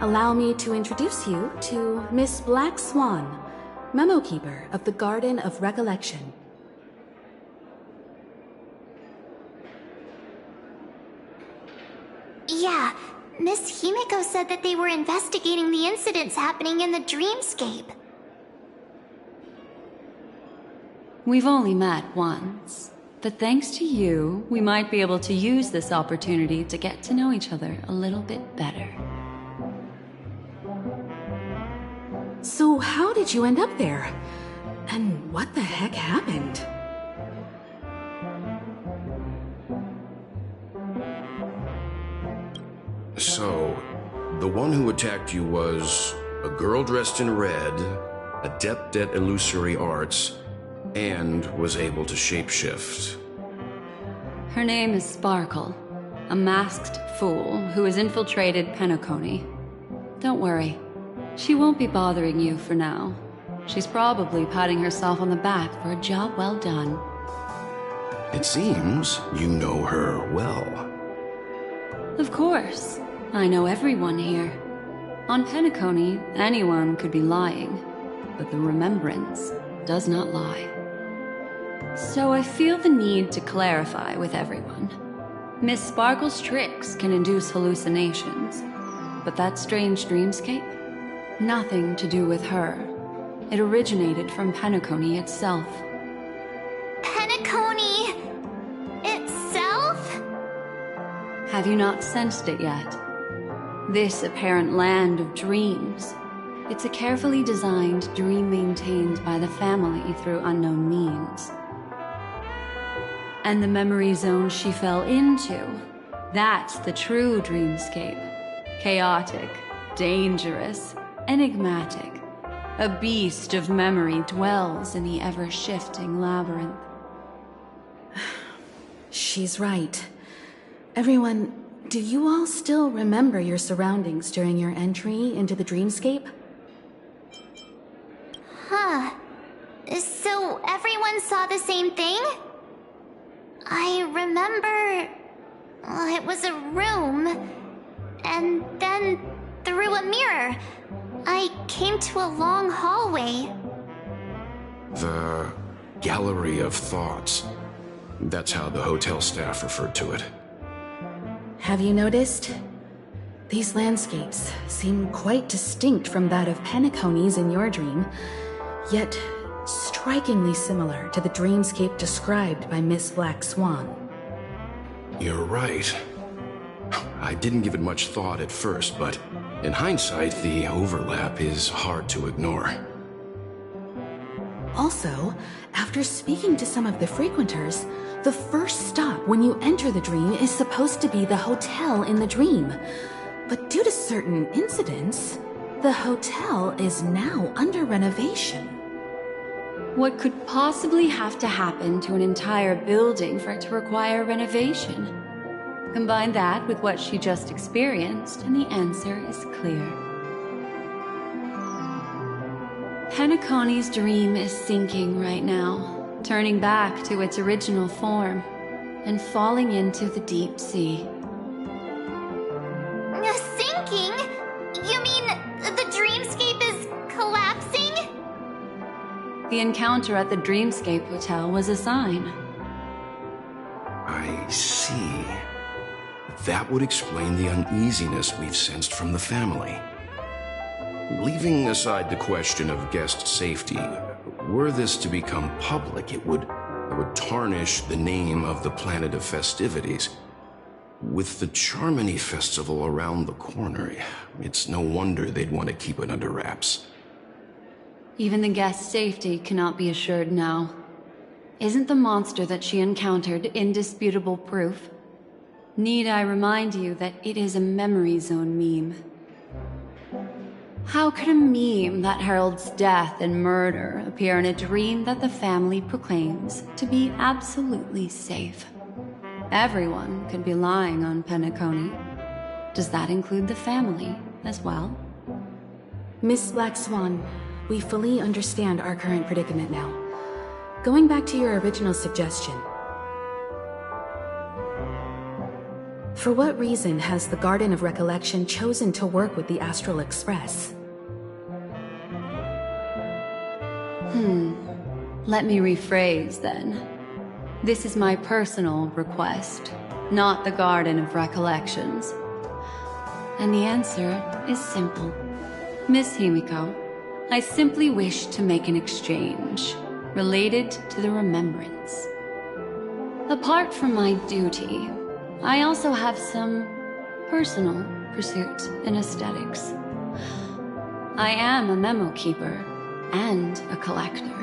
Allow me to introduce you to Miss Black Swan, Memo Keeper of the Garden of Recollection. Yeah, Miss Himiko said that they were investigating the incidents happening in the dreamscape. We've only met once, but thanks to you, we might be able to use this opportunity to get to know each other a little bit better. So how did you end up there? And what the heck happened? So, the one who attacked you was a girl dressed in red, adept at illusory arts, and was able to shapeshift. Her name is Sparkle, a masked fool who has infiltrated Penacony. Don't worry, she won't be bothering you for now. She's probably patting herself on the back for a job well done. It seems you know her well. Of course. I know everyone here. On Penacony, anyone could be lying, but the remembrance does not lie. So I feel the need to clarify with everyone. Miss Sparkle's tricks can induce hallucinations, but that strange dreamscape? Nothing to do with her. It originated from Penacony itself. Penacony itself? Have you not sensed it yet? This apparent land of dreams. It's a carefully designed dream maintained by the family through unknown means. And the memory zone she fell into, that's the true dreamscape. Chaotic, dangerous, enigmatic. A beast of memory dwells in the ever-shifting labyrinth. She's right. Everyone, do you all still remember your surroundings during your entry into the dreamscape? Huh. So everyone saw the same thing? I remember... it was a room. And then, through a mirror, I came to a long hallway. The Gallery of Thoughts. That's how the hotel staff referred to it. Have you noticed? These landscapes seem quite distinct from that of Penacony's in your dream, yet strikingly similar to the dreamscape described by Miss Black Swan. You're right. I didn't give it much thought at first, but in hindsight, the overlap is hard to ignore. Also, after speaking to some of the frequenters, the first stop when you enter the dream is supposed to be the hotel in the dream. But due to certain incidents, the hotel is now under renovation. What could possibly have to happen to an entire building for it to require renovation? Combine that with what she just experienced, and the answer is clear. Penacony's dream is sinking right now, turning back to its original form, and falling into the deep sea. Sinking? You mean the dreamscape is collapsing? The encounter at the Dreamscape Hotel was a sign. I see. That would explain the uneasiness we've sensed from the family. Leaving aside the question of guest safety, were this to become public, it would tarnish the name of the planet of festivities. With the Charmony Festival around the corner, it's no wonder they'd want to keep it under wraps. Even the guest's safety cannot be assured now. Isn't the monster that she encountered indisputable proof? Need I remind you that it is a memory zone meme? How could a meme that heralds death and murder appear in a dream that the family proclaims to be absolutely safe? Everyone could be lying on Penacony. Does that include the family as well? Miss Black Swan, we fully understand our current predicament now. Going back to your original suggestion, for what reason has the Garden of Recollection chosen to work with the Astral Express? Let me rephrase then. This is my personal request, not the Garden of Recollections. And the answer is simple. Miss Himiko, I simply wish to make an exchange related to the remembrance. Apart from my duty, I also have some personal pursuits in aesthetics. I am a memo keeper and a collector.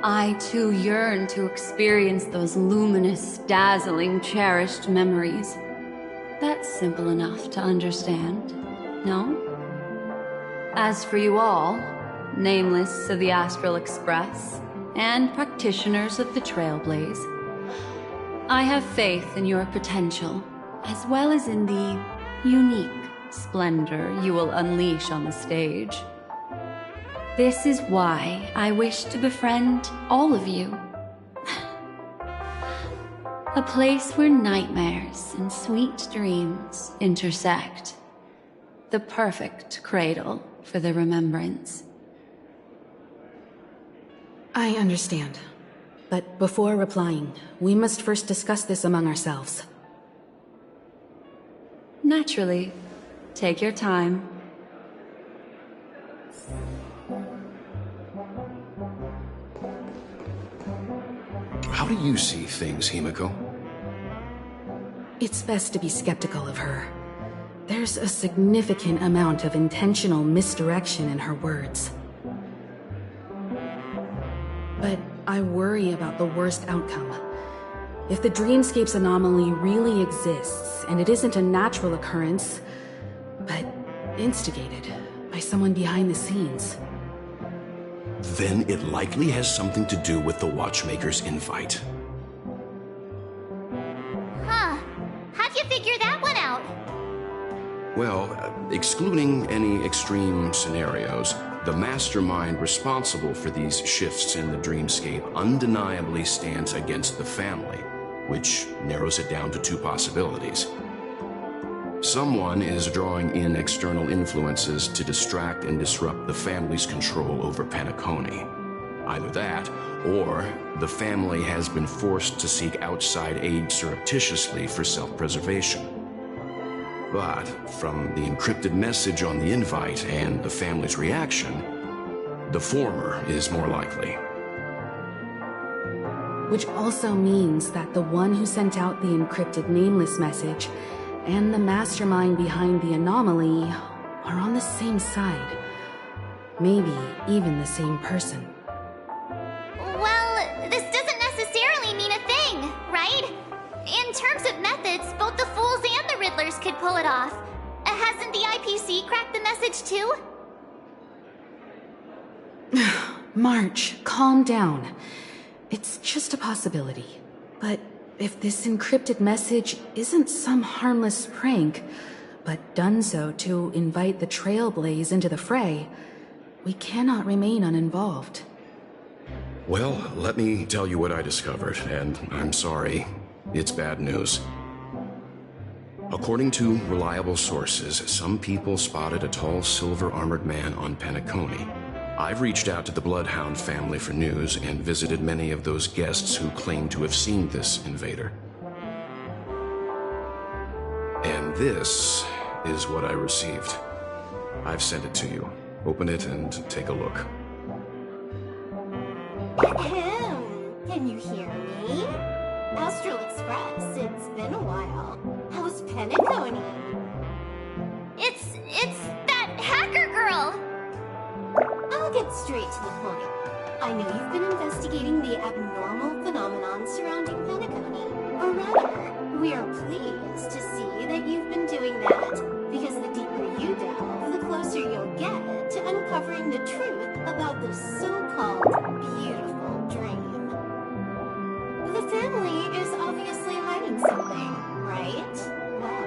I too yearn to experience those luminous, dazzling, cherished memories. That's simple enough to understand, no? As for you all, nameless of the Astral Express, and practitioners of the Trailblaze, I have faith in your potential, as well as in the unique splendor you will unleash on the stage. This is why I wish to befriend all of you. A place where nightmares and sweet dreams intersect. The perfect cradle for the remembrance. I understand. But before replying, we must first discuss this among ourselves. Naturally. Take your time. How do you see things, Himiko? It's best to be skeptical of her. There's a significant amount of intentional misdirection in her words. But I worry about the worst outcome. If the dreamscape's anomaly really exists, and it isn't a natural occurrence, but instigated by someone behind the scenes, then it likely has something to do with the Watchmaker's invite. Huh. How'd you figure that one out? Well, excluding any extreme scenarios, the mastermind responsible for these shifts in the dreamscape undeniably stands against the family, which narrows it down to two possibilities. Someone is drawing in external influences to distract and disrupt the family's control over Penacony. Either that, or the family has been forced to seek outside aid surreptitiously for self-preservation. But from the encrypted message on the invite and the family's reaction, the former is more likely. which also means that the one who sent out the encrypted nameless message and the mastermind behind the anomaly are on the same side. Maybe even the same person. Well, this doesn't necessarily mean a thing, right? In terms of methods, both the Fools and the Riddlers could pull it off. Hasn't the IPC cracked the message too? March, calm down. It's just a possibility. But if this encrypted message isn't some harmless prank, but done so to invite the Trailblaze into the fray, we cannot remain uninvolved. Well, let me tell you what I discovered, and I'm sorry, it's bad news. According to reliable sources, some people spotted a tall silver-armored man on Penacony. I've reached out to the Bloodhound family for news and visited many of those guests who claim to have seen this invader. And this is what I received. I've sent it to you. Open it and take a look. Ahem. Can you hear me? Astral Express, it's been a while. How's Penacony? It's that hacker girl! I'll get straight to the point. I know you've been investigating the abnormal phenomenon surrounding Penacony. Or rather, we are pleased to see that you've been doing that, because the deeper you delve, the closer you'll get to uncovering the truth about this so-called beautiful dream. The family is obviously hiding something, right? Well,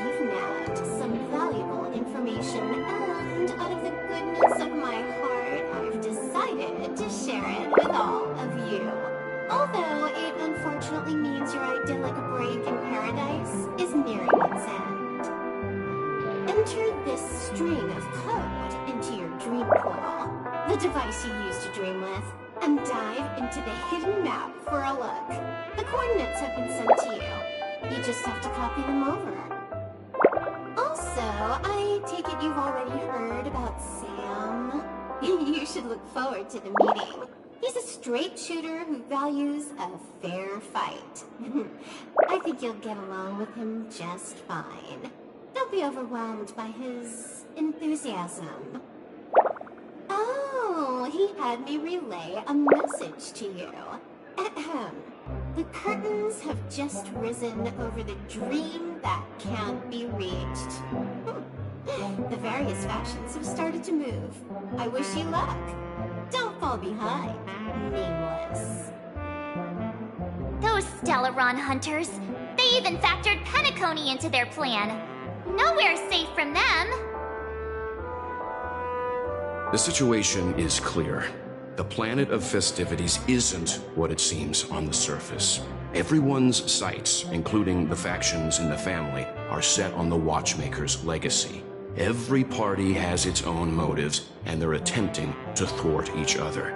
we've nabbed some valuable information, and out of the goodness of my heart, I've decided to share it with all of you. Although it unfortunately means your idyllic break in paradise is nearing its end. Enter this string of code into your dream portal, the device you use to dream with, and dive into the hidden map for a look. The coordinates have been sent to you. You just have to copy them over. Also, I take it you've already heard about Sam. You should look forward to the meeting. He's a straight shooter who values a fair fight. I think you'll get along with him just fine. Don't be overwhelmed by his enthusiasm. Oh, he had me relay a message to you. Ahem. The curtains have just risen over the dream that can't be reached. The various factions have started to move. I wish you luck. Don't fall behind, nameless. Those Stellaron hunters, they even factored Penacony into their plan. Nowhere's safe from them. The situation is clear. The planet of festivities isn't what it seems on the surface. Everyone's sights, including the factions in the family, are set on the Watchmaker's legacy. Every party has its own motives, and they're attempting to thwart each other.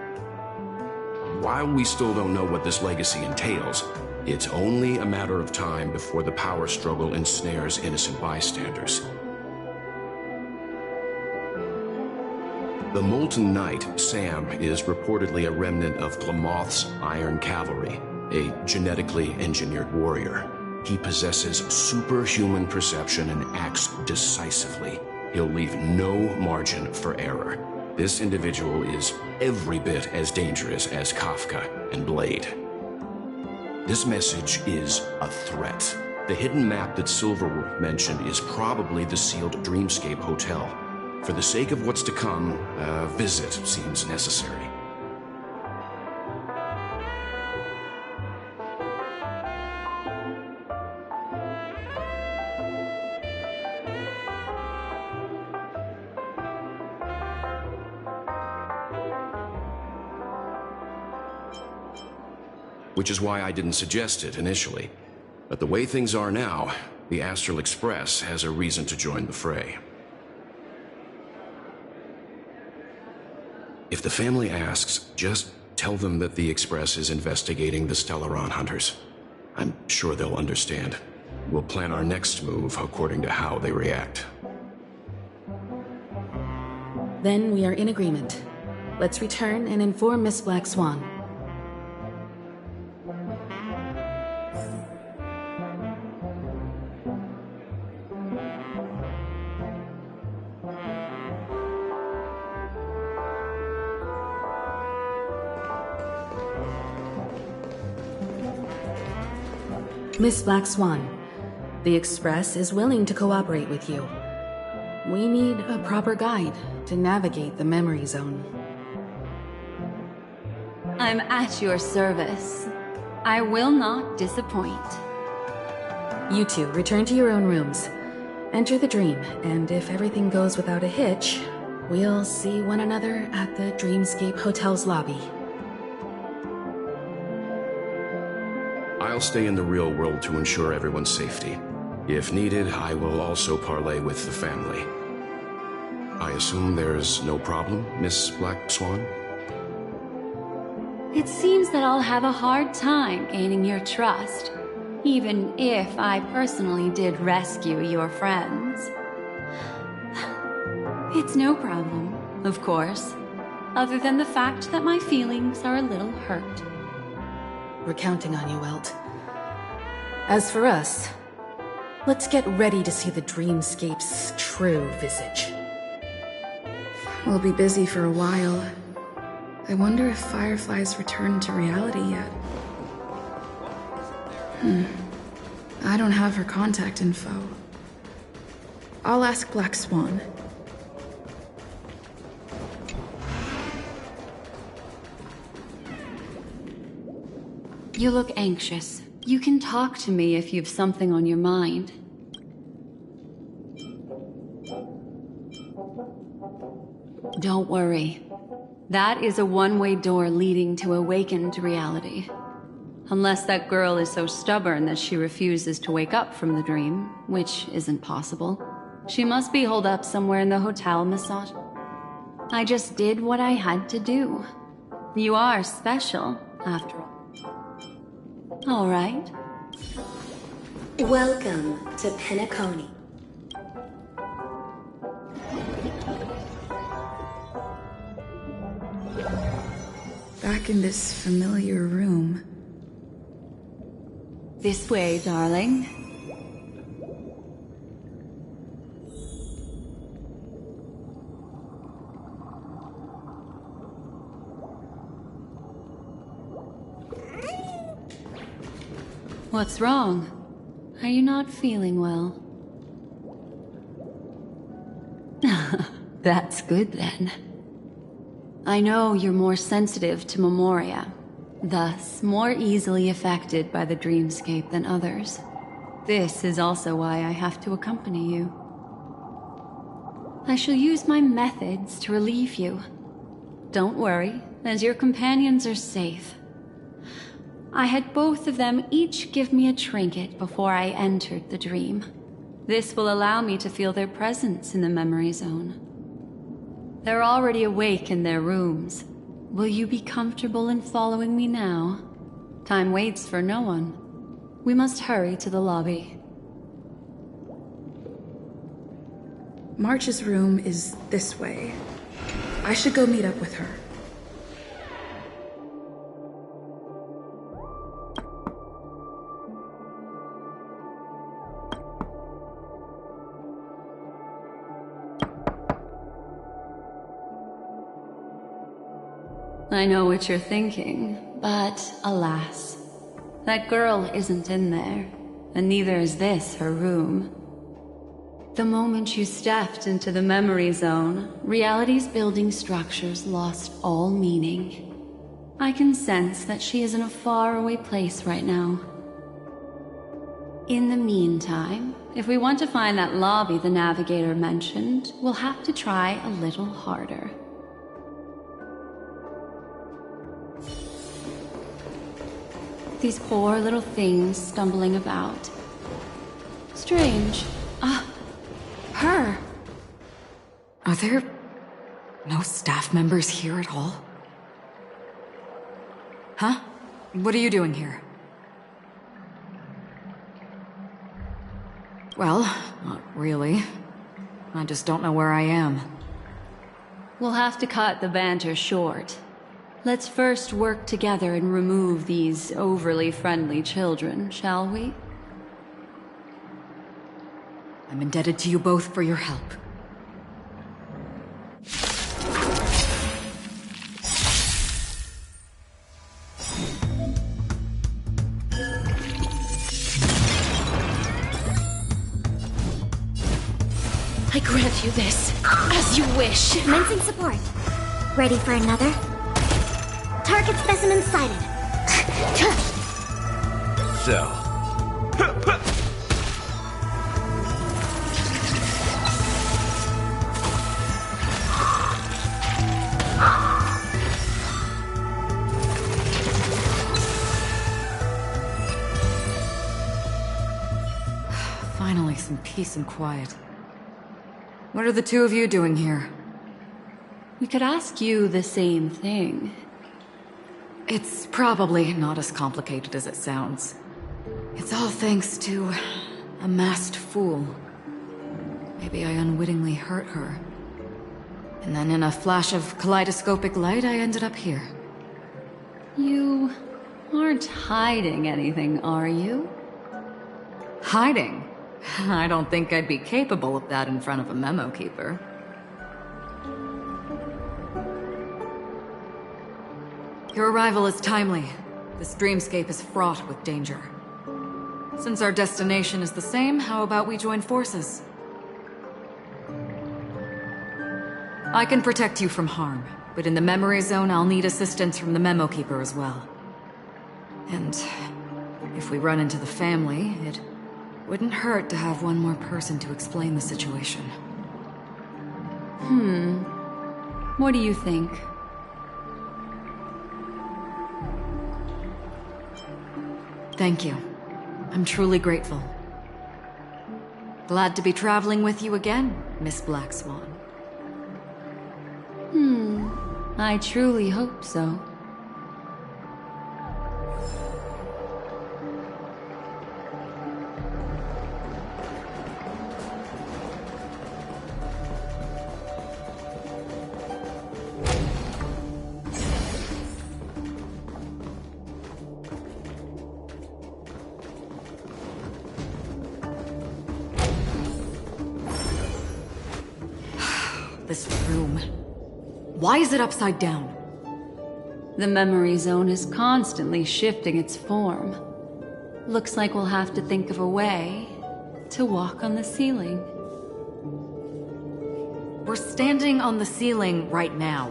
While we still don't know what this legacy entails, it's only a matter of time before the power struggle ensnares innocent bystanders. The Molten Knight, Sam, is reportedly a remnant of Glamoth's Iron Cavalry, a genetically engineered warrior. He possesses superhuman perception and acts decisively. He'll leave no margin for error. This individual is every bit as dangerous as Kafka and Blade. This message is a threat. The hidden map that Silverwolf mentioned is probably the sealed Dreamscape Hotel. For the sake of what's to come, a visit seems necessary. Which is why I didn't suggest it initially. But the way things are now, the Astral Express has a reason to join the fray. If the family asks, just tell them that the Express is investigating the Stellaron hunters. I'm sure they'll understand. We'll plan our next move according to how they react. Then we are in agreement. Let's return and inform Miss Black Swan. Miss Black Swan, the Express is willing to cooperate with you. We need a proper guide to navigate the memory zone. I'm at your service. I will not disappoint. You two return to your own rooms. Enter the dream, and if everything goes without a hitch, we'll see one another at the Dreamscape Hotel's lobby. I'll stay in the real world to ensure everyone's safety. If needed, I will also parley with the family. I assume there's no problem, Miss Black Swan? It seems that I'll have a hard time gaining your trust, even if I personally did rescue your friends. It's no problem, of course, other than the fact that my feelings are a little hurt. We're counting on you, Welt. As for us, let's get ready to see the Dreamscape's true visage. We'll be busy for a while. I wonder if Firefly's returned to reality yet. I don't have her contact info. I'll ask Black Swan. You look anxious. You can talk to me if you've something on your mind. Don't worry. That is a one-way door leading to awakened reality. Unless that girl is so stubborn that she refuses to wake up from the dream, which isn't possible. She must be holed up somewhere in the hotel massage. I just did what I had to do. You are special, after all. All right. Welcome to Penacony. Back in this familiar room. This way, darling. What's wrong? Are you not feeling well? That's good then. I know you're more sensitive to Memoria, thus more easily affected by the dreamscape than others. This is also why I have to accompany you. I shall use my methods to relieve you. Don't worry, as your companions are safe. I had both of them each give me a trinket before I entered the dream. This will allow me to feel their presence in the memory zone. They're already awake in their rooms. Will you be comfortable in following me now? Time waits for no one. We must hurry to the lobby. March's room is this way. I should go meet up with her. I know what you're thinking, but alas, that girl isn't in there, and neither is this her room. The moment you stepped into the memory zone, reality's building structures lost all meaning. I can sense that she is in a faraway place right now. In the meantime, if we want to find that lobby the navigator mentioned, we'll have to try a little harder. These poor little things stumbling about. Strange. Her. Are there no staff members here at all? Huh? What are you doing here? Well, not really. I just don't know where I am. We'll have to cut the banter short. Let's first work together and remove these overly friendly children, shall we? I'm indebted to you both for your help. I grant you this, as you wish. Commencing support. Ready for another? Target specimen sighted. So. Finally, some peace and quiet. What are the two of you doing here? We could ask you the same thing. It's probably not as complicated as it sounds. It's all thanks to a masked fool. Maybe I unwittingly hurt her. And then in a flash of kaleidoscopic light, I ended up here. You aren't hiding anything, are you? Hiding? I don't think I'd be capable of that in front of a memo keeper. Your arrival is timely. This dreamscape is fraught with danger. Since our destination is the same, how about we join forces? I can protect you from harm, but in the memory zone I'll need assistance from the memo keeper as well. And if we run into the family, it wouldn't hurt to have one more person to explain the situation. What do you think? Thank you. I'm truly grateful. Glad to be traveling with you again, Miss Black Swan. I truly hope so. This room. Why is it upside down? The memory zone is constantly shifting its form. Looks like we'll have to think of a way to walk on the ceiling. We're standing on the ceiling right now.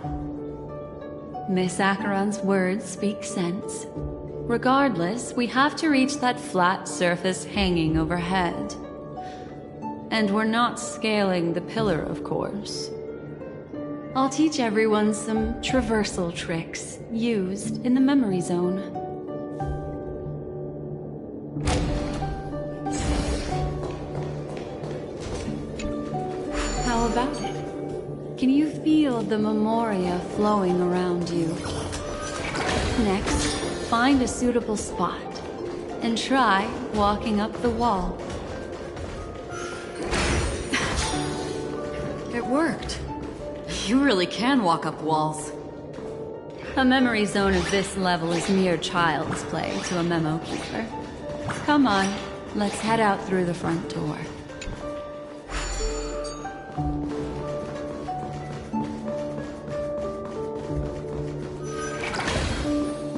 Miss Acheron's words speak sense. Regardless, we have to reach that flat surface hanging overhead. And we're not scaling the pillar, of course. I'll teach everyone some traversal tricks used in the memory zone. about it? Can you feel the memoria flowing around you? Next, find a suitable spot and try walking up the wall. It worked. You really can walk up walls. A memory zone of this level is mere child's play to a memo keeper. Come on, let's head out through the front door.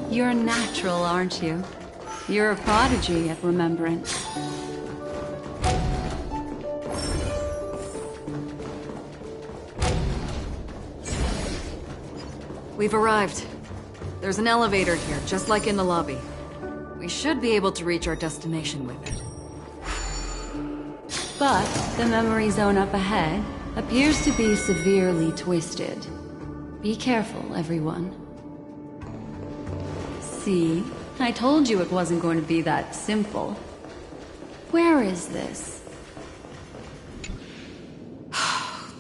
You're natural, aren't you? You're a prodigy at remembrance. We've arrived. There's an elevator here, just like in the lobby. We should be able to reach our destination with it. But the memory zone up ahead appears to be severely twisted. Be careful, everyone. See? I told you it wasn't going to be that simple. Where is this?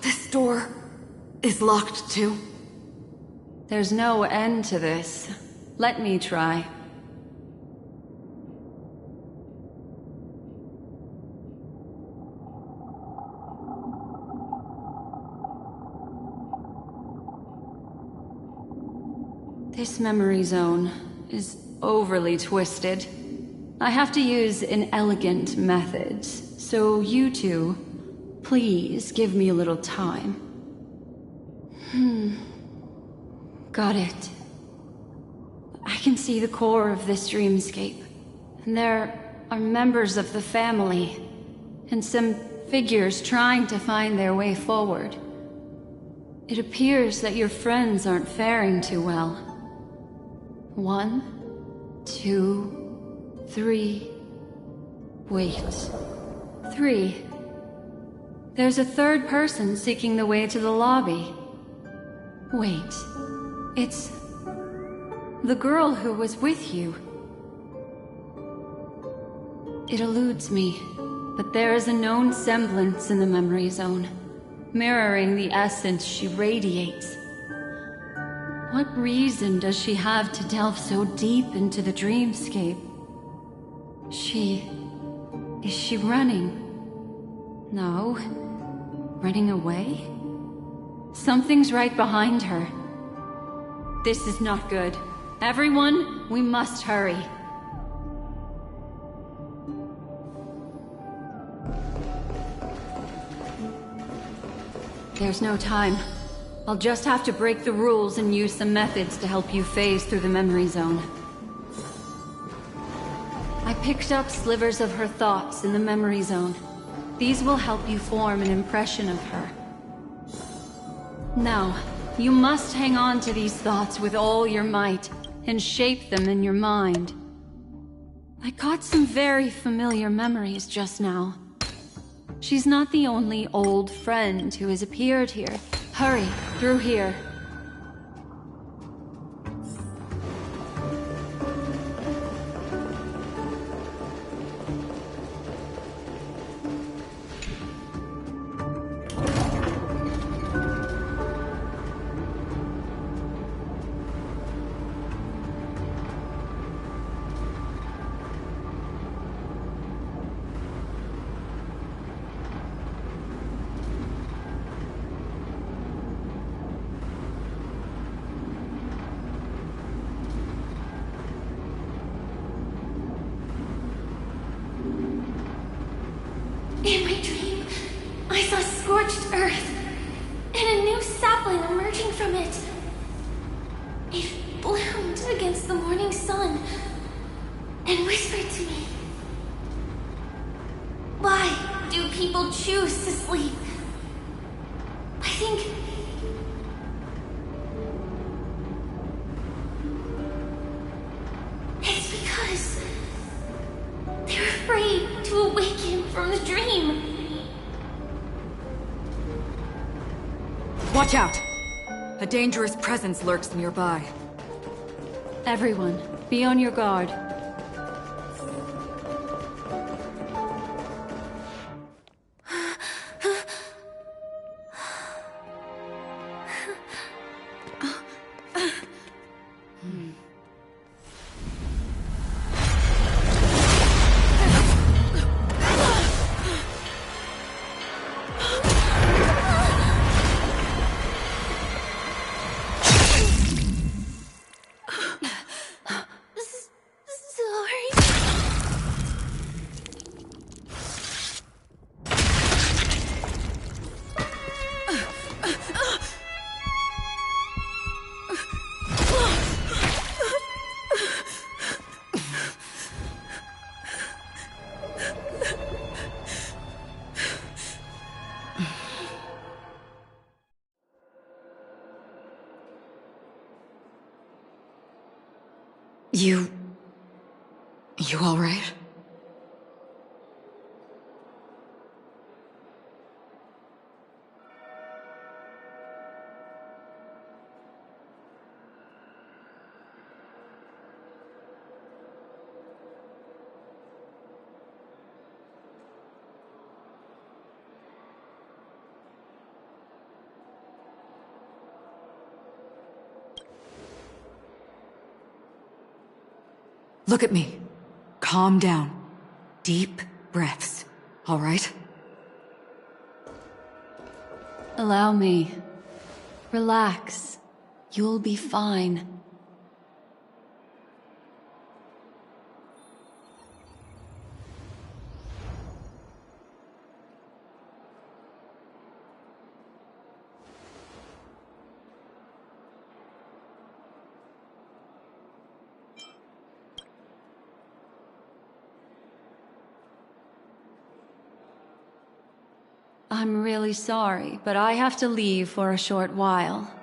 This door is locked too. There's no end to this. Let me try. This memory zone is overly twisted. I have to use inelegant methods, so you two, please give me a little time. Got it. I can see the core of this dreamscape, and there are members of the family, and some figures trying to find their way forward. It appears that your friends aren't faring too well. 1, 2, 3... Wait. 3. There's a third person seeking the way to the lobby. Wait. It's... the girl who was with you. It eludes me, but there is a known semblance in the memory zone, mirroring the essence she radiates. What reason does she have to delve so deep into the dreamscape? Is she running? No. Running away? Something's right behind her. This is not good. Everyone, we must hurry. There's no time. I'll just have to break the rules and use some methods to help you phase through the memory zone. I picked up slivers of her thoughts in the memory zone. These will help you form an impression of her. Now, you must hang on to these thoughts with all your might and shape them in your mind. I got some very familiar memories just now. She's not the only old friend who has appeared here. Hurry, through here. In my dream, I saw scorched earth, and a new sapling emerging from it. It bloomed against the morning sun, and whispered to me. Why do people choose to sleep? I think... it's because... they're afraid to awaken from the dream. Watch out! A dangerous presence lurks nearby. Everyone, be on your guard. You all right? Look at me. Calm down. Deep breaths, all right? Allow me. Relax. You'll be fine. I'm really sorry, but I have to leave for a short while.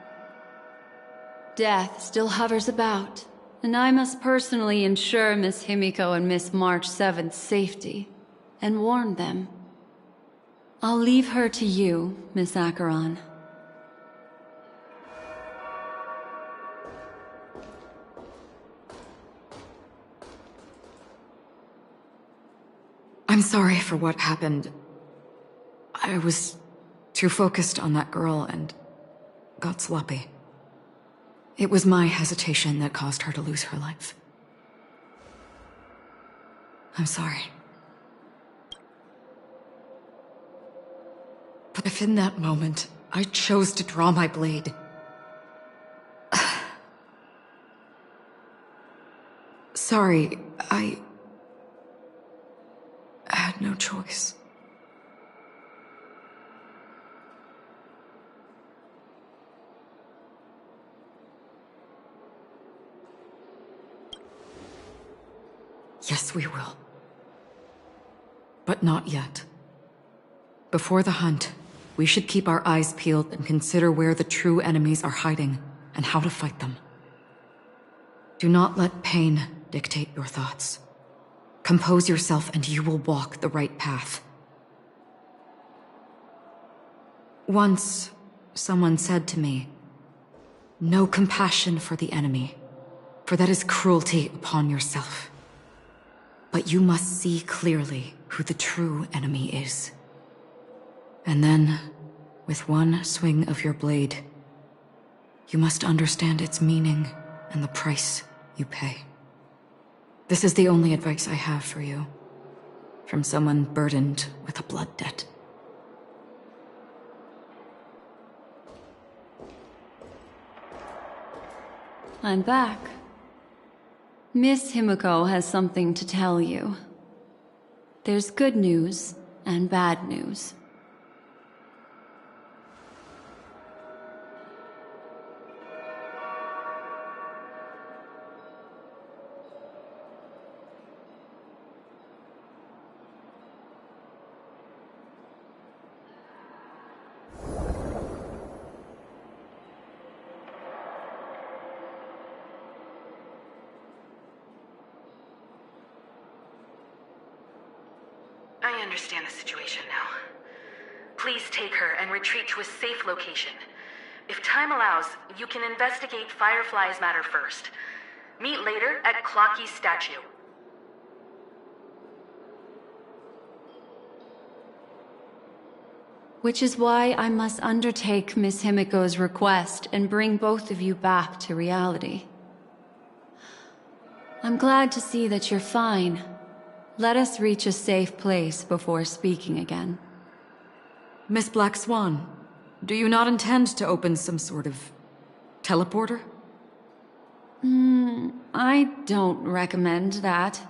Death still hovers about, and I must personally ensure Miss Himiko and Miss March 7th's safety, and warn them. I'll leave her to you, Miss Acheron. I'm sorry for what happened. I was too focused on that girl and got sloppy. It was my hesitation that caused her to lose her life. I'm sorry. But if in that moment I chose to draw my blade, sorry, I had no choice. Yes, we will. But not yet. Before the hunt, we should keep our eyes peeled and consider where the true enemies are hiding and how to fight them. Do not let pain dictate your thoughts. Compose yourself and you will walk the right path. Once, someone said to me, "No compassion for the enemy, for that is cruelty upon yourself. But you must see clearly who the true enemy is. And then, with one swing of your blade, you must understand its meaning and the price you pay." This is the only advice I have for you, from someone burdened with a blood debt. I'm back. Miss Himiko has something to tell you. There's good news and bad news. I understand the situation now. Please take her and retreat to a safe location. If time allows, you can investigate Firefly's matter first. Meet later at Clocky's statue. Which is why I must undertake Miss Himiko's request and bring both of you back to reality. I'm glad to see that you're fine. Let us reach a safe place before speaking again. Miss Black Swan, do you not intend to open some sort of teleporter? I don't recommend that.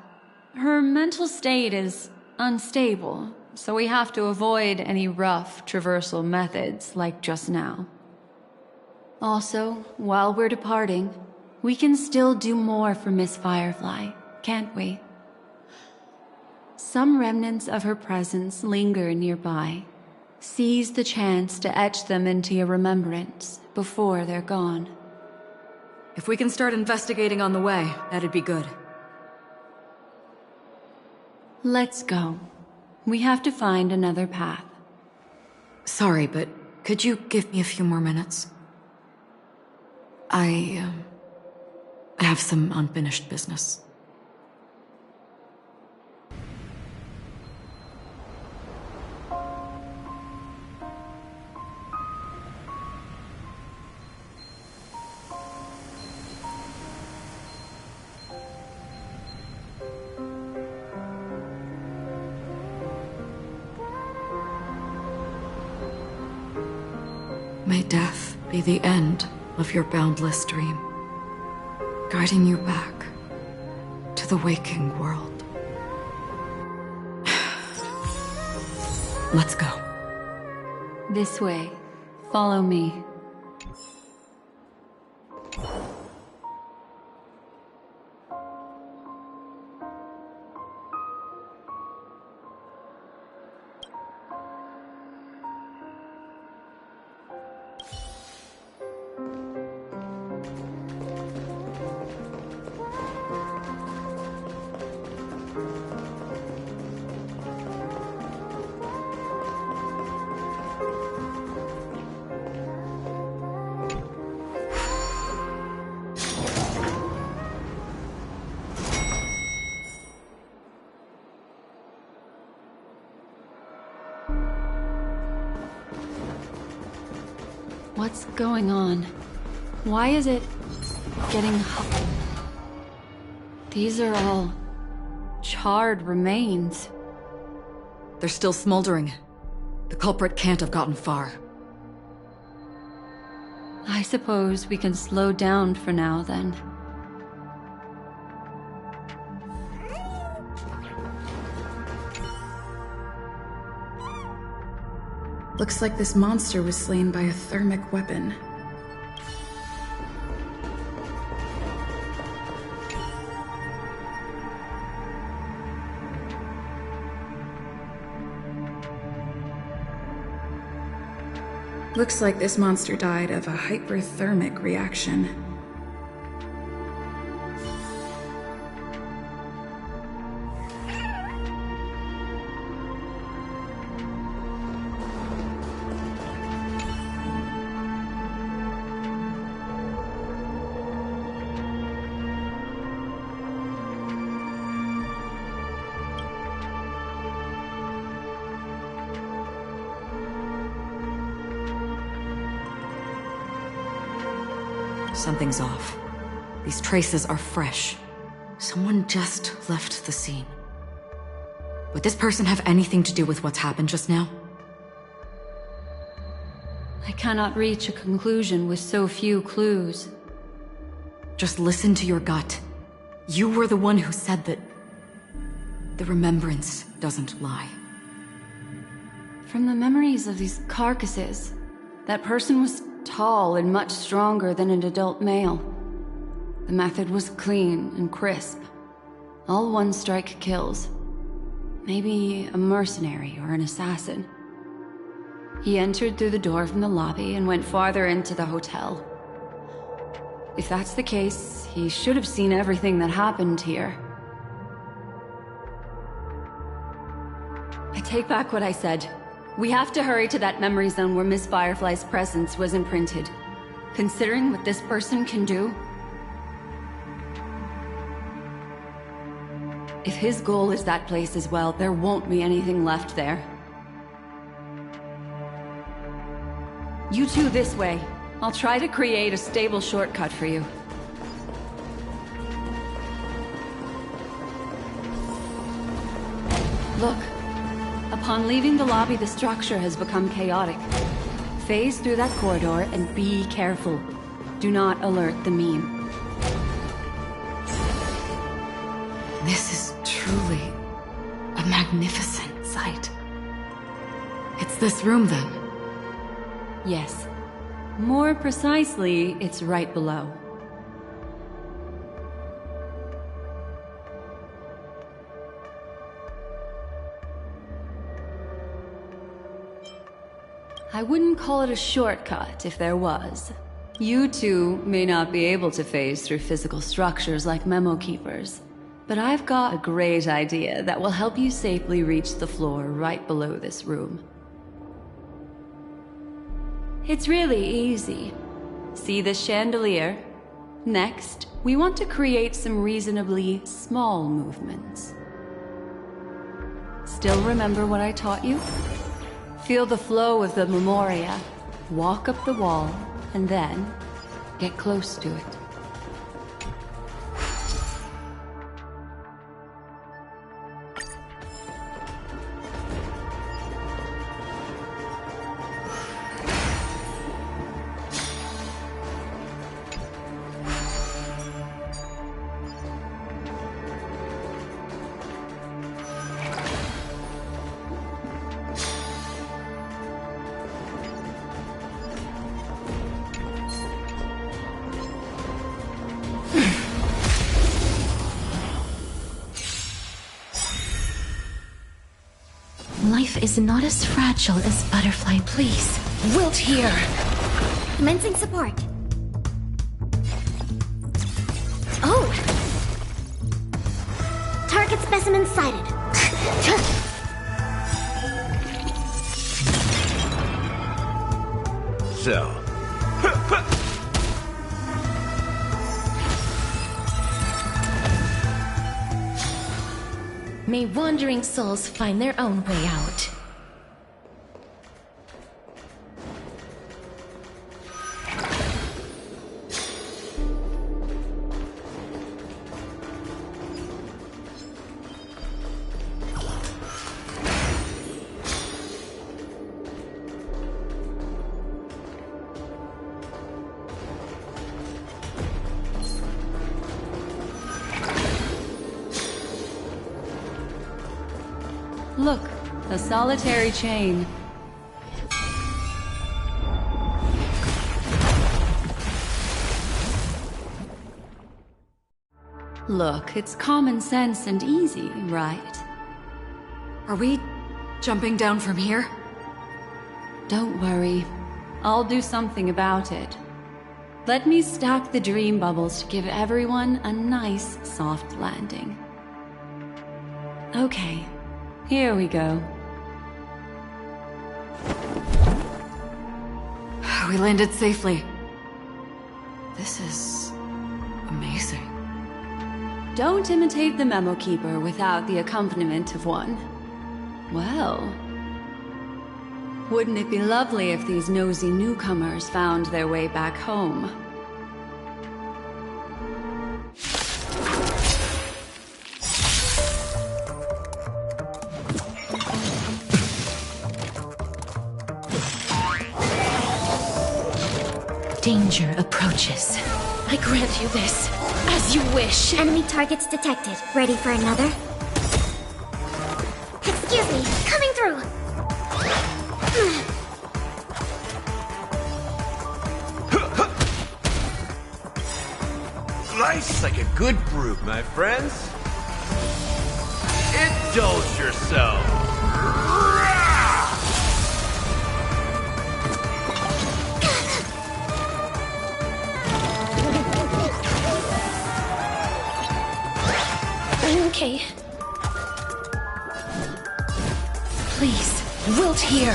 Her mental state is unstable, so we have to avoid any rough traversal methods like just now. Also, while we're departing, we can still do more for Miss Firefly, can't we? Some remnants of her presence linger nearby. Seize the chance to etch them into your remembrance before they're gone. If we can start investigating on the way, that'd be good. Let's go. We have to find another path. Sorry, but could you give me a few more minutes? I have some unfinished business. May death be the end of your boundless dream, guiding you back to the waking world. Let's go. This way. Follow me. What's going on? Why is it getting hot? These are all charred remains. They're still smoldering. The culprit can't have gotten far. I suppose we can slow down for now, then. Looks like this monster was slain by a thermic weapon. Looks like this monster died of a hyperthermic reaction. Something's off. These traces are fresh. Someone just left the scene. Would this person have anything to do with what's happened just now? I cannot reach a conclusion with so few clues. Just listen to your gut. You were the one who said that the remembrance doesn't lie. From the memories of these carcasses, that person was tall and much stronger than an adult male. The method was clean and crisp. All one-strike kills. Maybe a mercenary or an assassin. He entered through the door from the lobby and went farther into the hotel. If that's the case, he should have seen everything that happened here. I take back what I said. We have to hurry to that memory zone where Miss Firefly's presence was imprinted. Considering what this person can do, if his goal is that place as well, there won't be anything left there. You two this way. I'll try to create a stable shortcut for you. Look. Upon leaving the lobby, the structure has become chaotic. Phase through that corridor and be careful. Do not alert the meme. This is truly a magnificent sight. It's this room, then? Yes. More precisely, it's right below. I wouldn't call it a shortcut if there was. You two may not be able to phase through physical structures like memo keepers, But I've got a great idea that will help you safely reach the floor right below this room. It's really easy. See this chandelier? Next, we want to create some reasonably small movements. Still remember what I taught you? Feel the flow of the Memoria. Walk up the wall, and then get close to it. Life is not as fragile as Butterfly, please. Wilt here! Commencing support. Oh! Target specimen sighted. So. May wandering souls find their own way out. Look, a solitary chain. Look, it's common sense and easy, right? Are we jumping down from here? Don't worry. I'll do something about it. Let me stack the dream bubbles to give everyone a nice, soft landing. Okay. Here we go. We landed safely. This is amazing. Don't imitate the Memo Keeper without the accompaniment of one. Well, wouldn't it be lovely if these nosy newcomers found their way back home? Danger approaches. I grant you this, as you wish. Enemy targets detected. Ready for another? Excuse me, coming through! Life's like a good brew, my friends. Indulge yourself. Okay. Please, wilt here.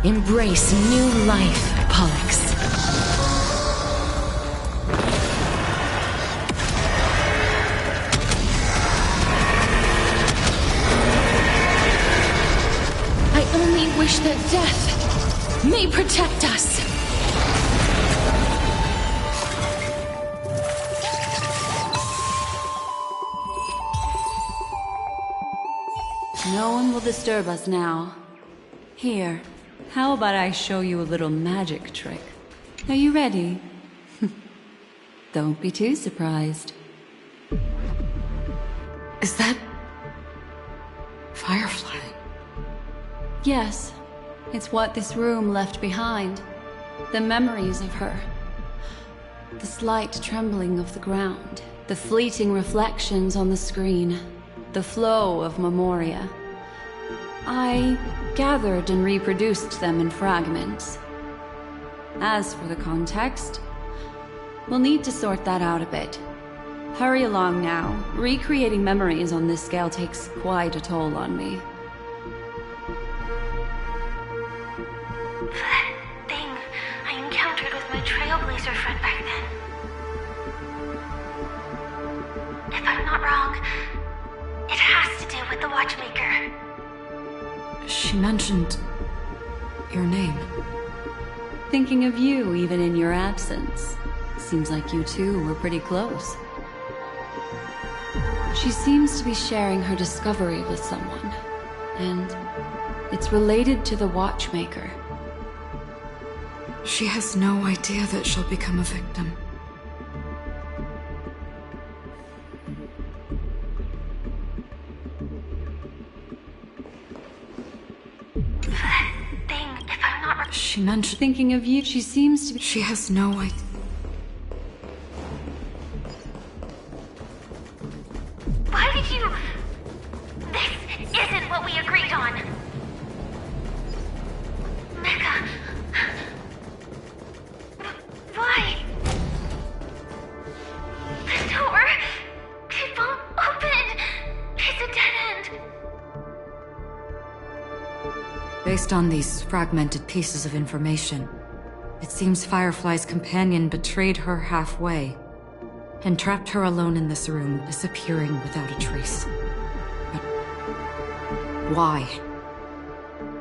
Embrace new life, Pollux. I only wish that death may protect us. No one will disturb us now. Here, how about I show you a little magic trick? Are you ready? Don't be too surprised. Is that... Firefly? Yes, it's what this room left behind. The memories of her. The slight trembling of the ground. The fleeting reflections on the screen. The flow of Memoria. I gathered and reproduced them in fragments. As for the context, we'll need to sort that out a bit. Hurry along now. Recreating memories on this scale takes quite a toll on me. That thing I encountered with my Trailblazer friend back then. If I'm not wrong, it has to do with the Watchmaker. She mentioned your name. Thinking of you even in your absence. Seems like you two were pretty close. She seems to be sharing her discovery with someone, and it's related to the Watchmaker. She has no idea that she'll become a victim. That thing, if I'm not wrong. She mentioned thinking of you. She seems to be. She has no idea. Why did you... This isn't what we agreed on. Mecca. Why? The door... It won't open. It's a dead end. Based on these fragmented pieces of information, it seems Firefly's companion betrayed her halfway and trapped her alone in this room, disappearing without a trace. But why?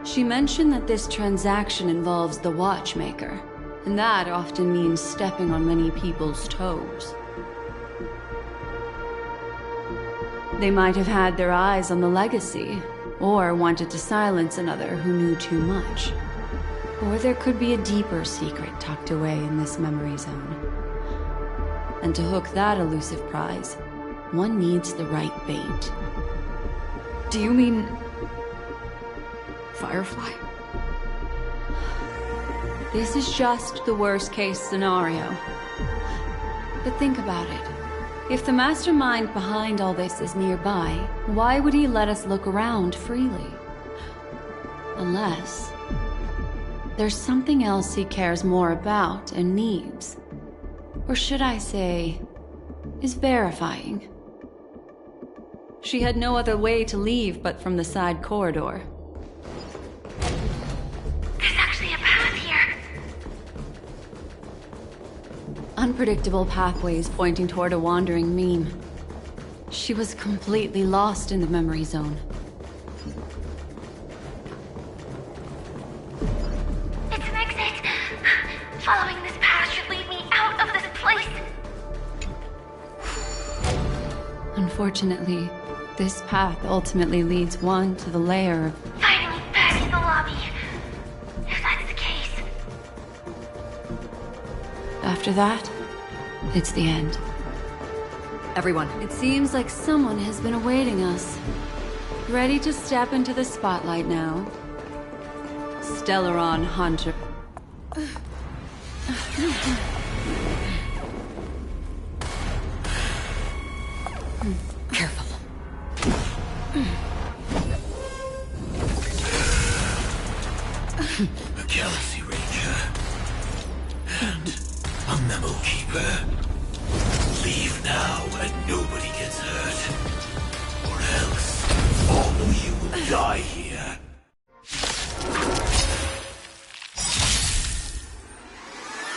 She mentioned that this transaction involves the Watchmaker, and that often means stepping on many people's toes. They might have had their eyes on the legacy, or wanted to silence another who knew too much. Or there could be a deeper secret tucked away in this memory zone. And to hook that elusive prize, one needs the right bait. Do you mean... Firefly? This is just the worst-case scenario. But think about it. If the mastermind behind all this is nearby, why would he let us look around freely? Unless... there's something else he cares more about and needs. Or should I say, is verifying. She had no other way to leave but from the side corridor. There's actually a path here. Unpredictable pathways pointing toward a wandering meme. She was completely lost in the memory zone. It's an exit. Following this path should lead me out of this place. Unfortunately, this path ultimately leads one to the lair of... Finally back in the lobby. If that's the case. After that, it's the end. Everyone. It seems like someone has been awaiting us. Ready to step into the spotlight now. Stellaron Hunter. Careful. A Galaxy Ranger. And a Memo Keeper. Leave now and nobody gets hurt. Or else, all of you will die here.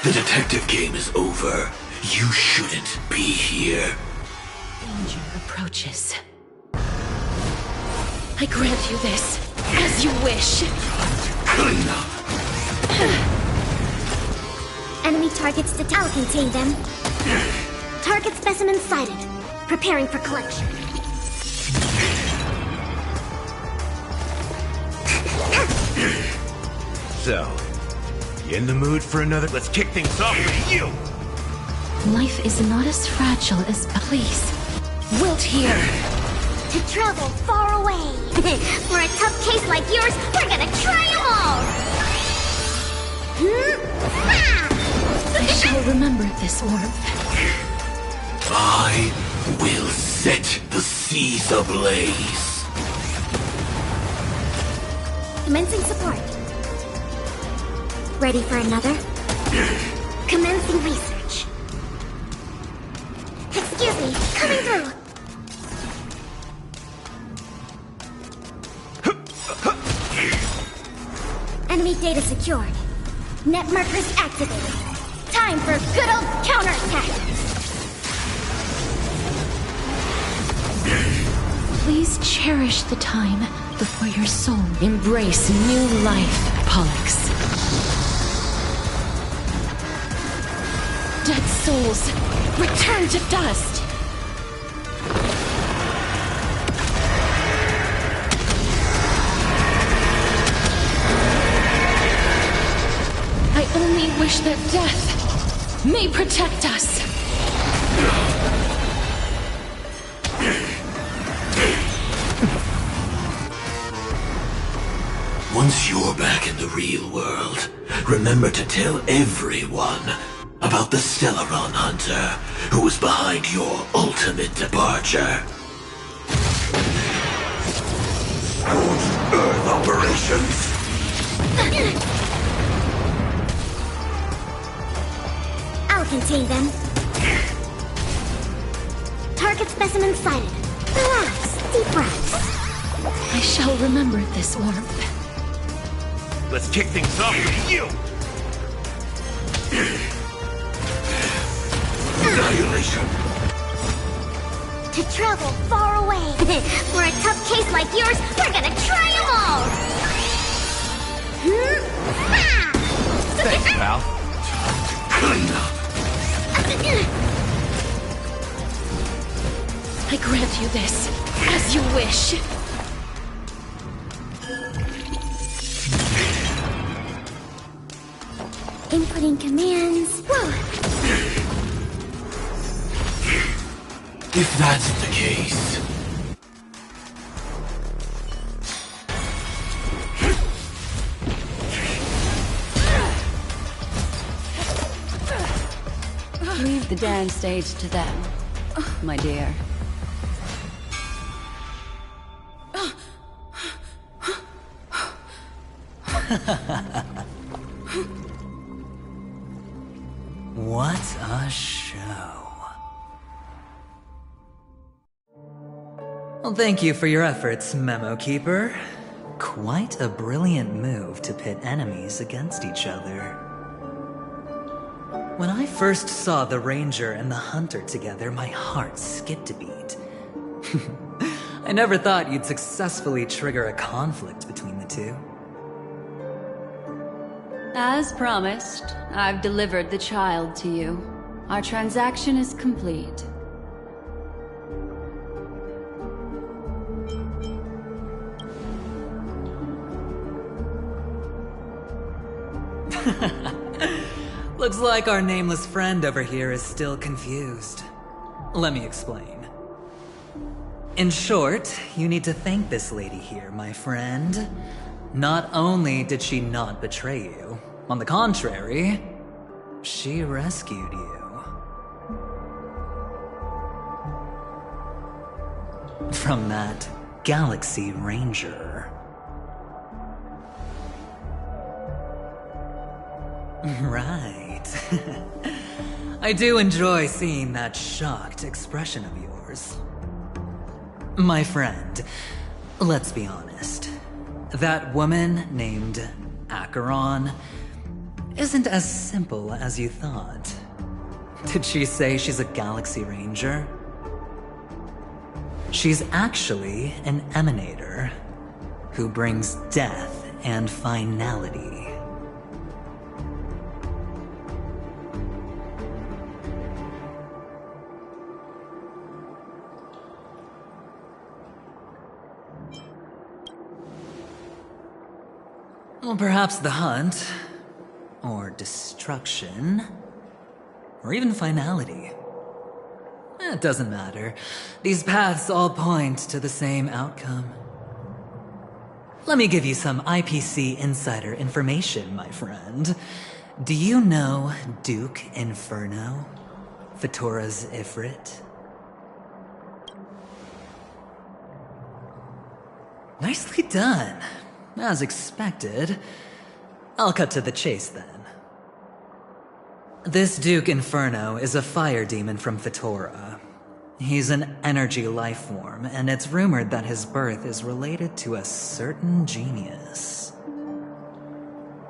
The detective game is over. You shouldn't be here. Danger approaches. I grant you this, as you wish. Clean up. Enemy targets detected. I'll contain them. Target specimen sighted. Preparing for collection. So, you in the mood for another? Let's kick things off with you! Life is not as fragile as... Please, wilt here. To travel far away. For a tough case like yours, we're gonna try them all. I shall remember this warmth. I will set the seas ablaze. Commencing support. Ready for another? Commencing research. Excuse me, coming through. Enemy data secured. Net markers activated. Time for good old counterattack. Please cherish the time before your soul embrace new life, Pollux. Dead souls, return to dust! I only wish that death may protect us. Once you're back in the real world, remember to tell everyone about the Stellaron Hunter who was behind your ultimate departure. Scorched Earth operations. I'll contain them. Target specimen sighted. Relax, deep breaths. I shall remember this warmth. Let's kick things off with you! Annihilation! To travel far away. For a tough case like yours, we're gonna try them all! Thanks, pal. Clean up! I grant you this, as you wish. Inputting commands. Whoa! If that's the case... Leave the dance stage to them, my dear. What a show. Well, thank you for your efforts, Memo Keeper. Quite a brilliant move to pit enemies against each other. When I first saw the Ranger and the Hunter together, my heart skipped a beat. I never thought you'd successfully trigger a conflict between the two. As promised, I've delivered the child to you. Our transaction is complete. Looks like our nameless friend over here is still confused. Let me explain. In short, you need to thank this lady here, my friend. Not only did she not betray you, on the contrary, she rescued you. From that Galaxy Ranger. Right. I do enjoy seeing that shocked expression of yours. My friend, let's be honest. That woman named Acheron isn't as simple as you thought. Did she say she's a Galaxy Ranger? She's actually an emanator who brings death and finality. Well, perhaps the hunt, or destruction, or even finality. It doesn't matter. These paths all point to the same outcome. Let me give you some IPC insider information, my friend. Do you know Duke Inferno? Fatora's Ifrit? Nicely done. As expected. I'll cut to the chase then. This Duke Inferno is a fire demon from Fetora. He's an energy life form, and it's rumored that his birth is related to a certain genius.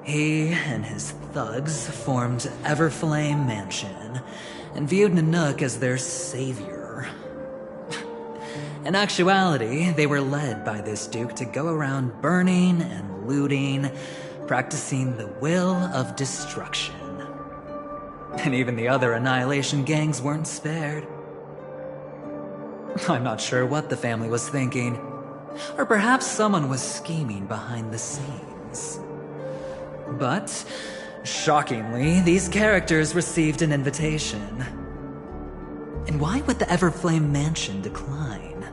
He and his thugs formed Everflame Mansion, and viewed Nanook as their savior. In actuality, they were led by this Duke to go around burning and looting, practicing the will of destruction. And even the other Annihilation gangs weren't spared. I'm not sure what the family was thinking, or perhaps someone was scheming behind the scenes. But, shockingly, these characters received an invitation. And why would the Everflame Mansion decline?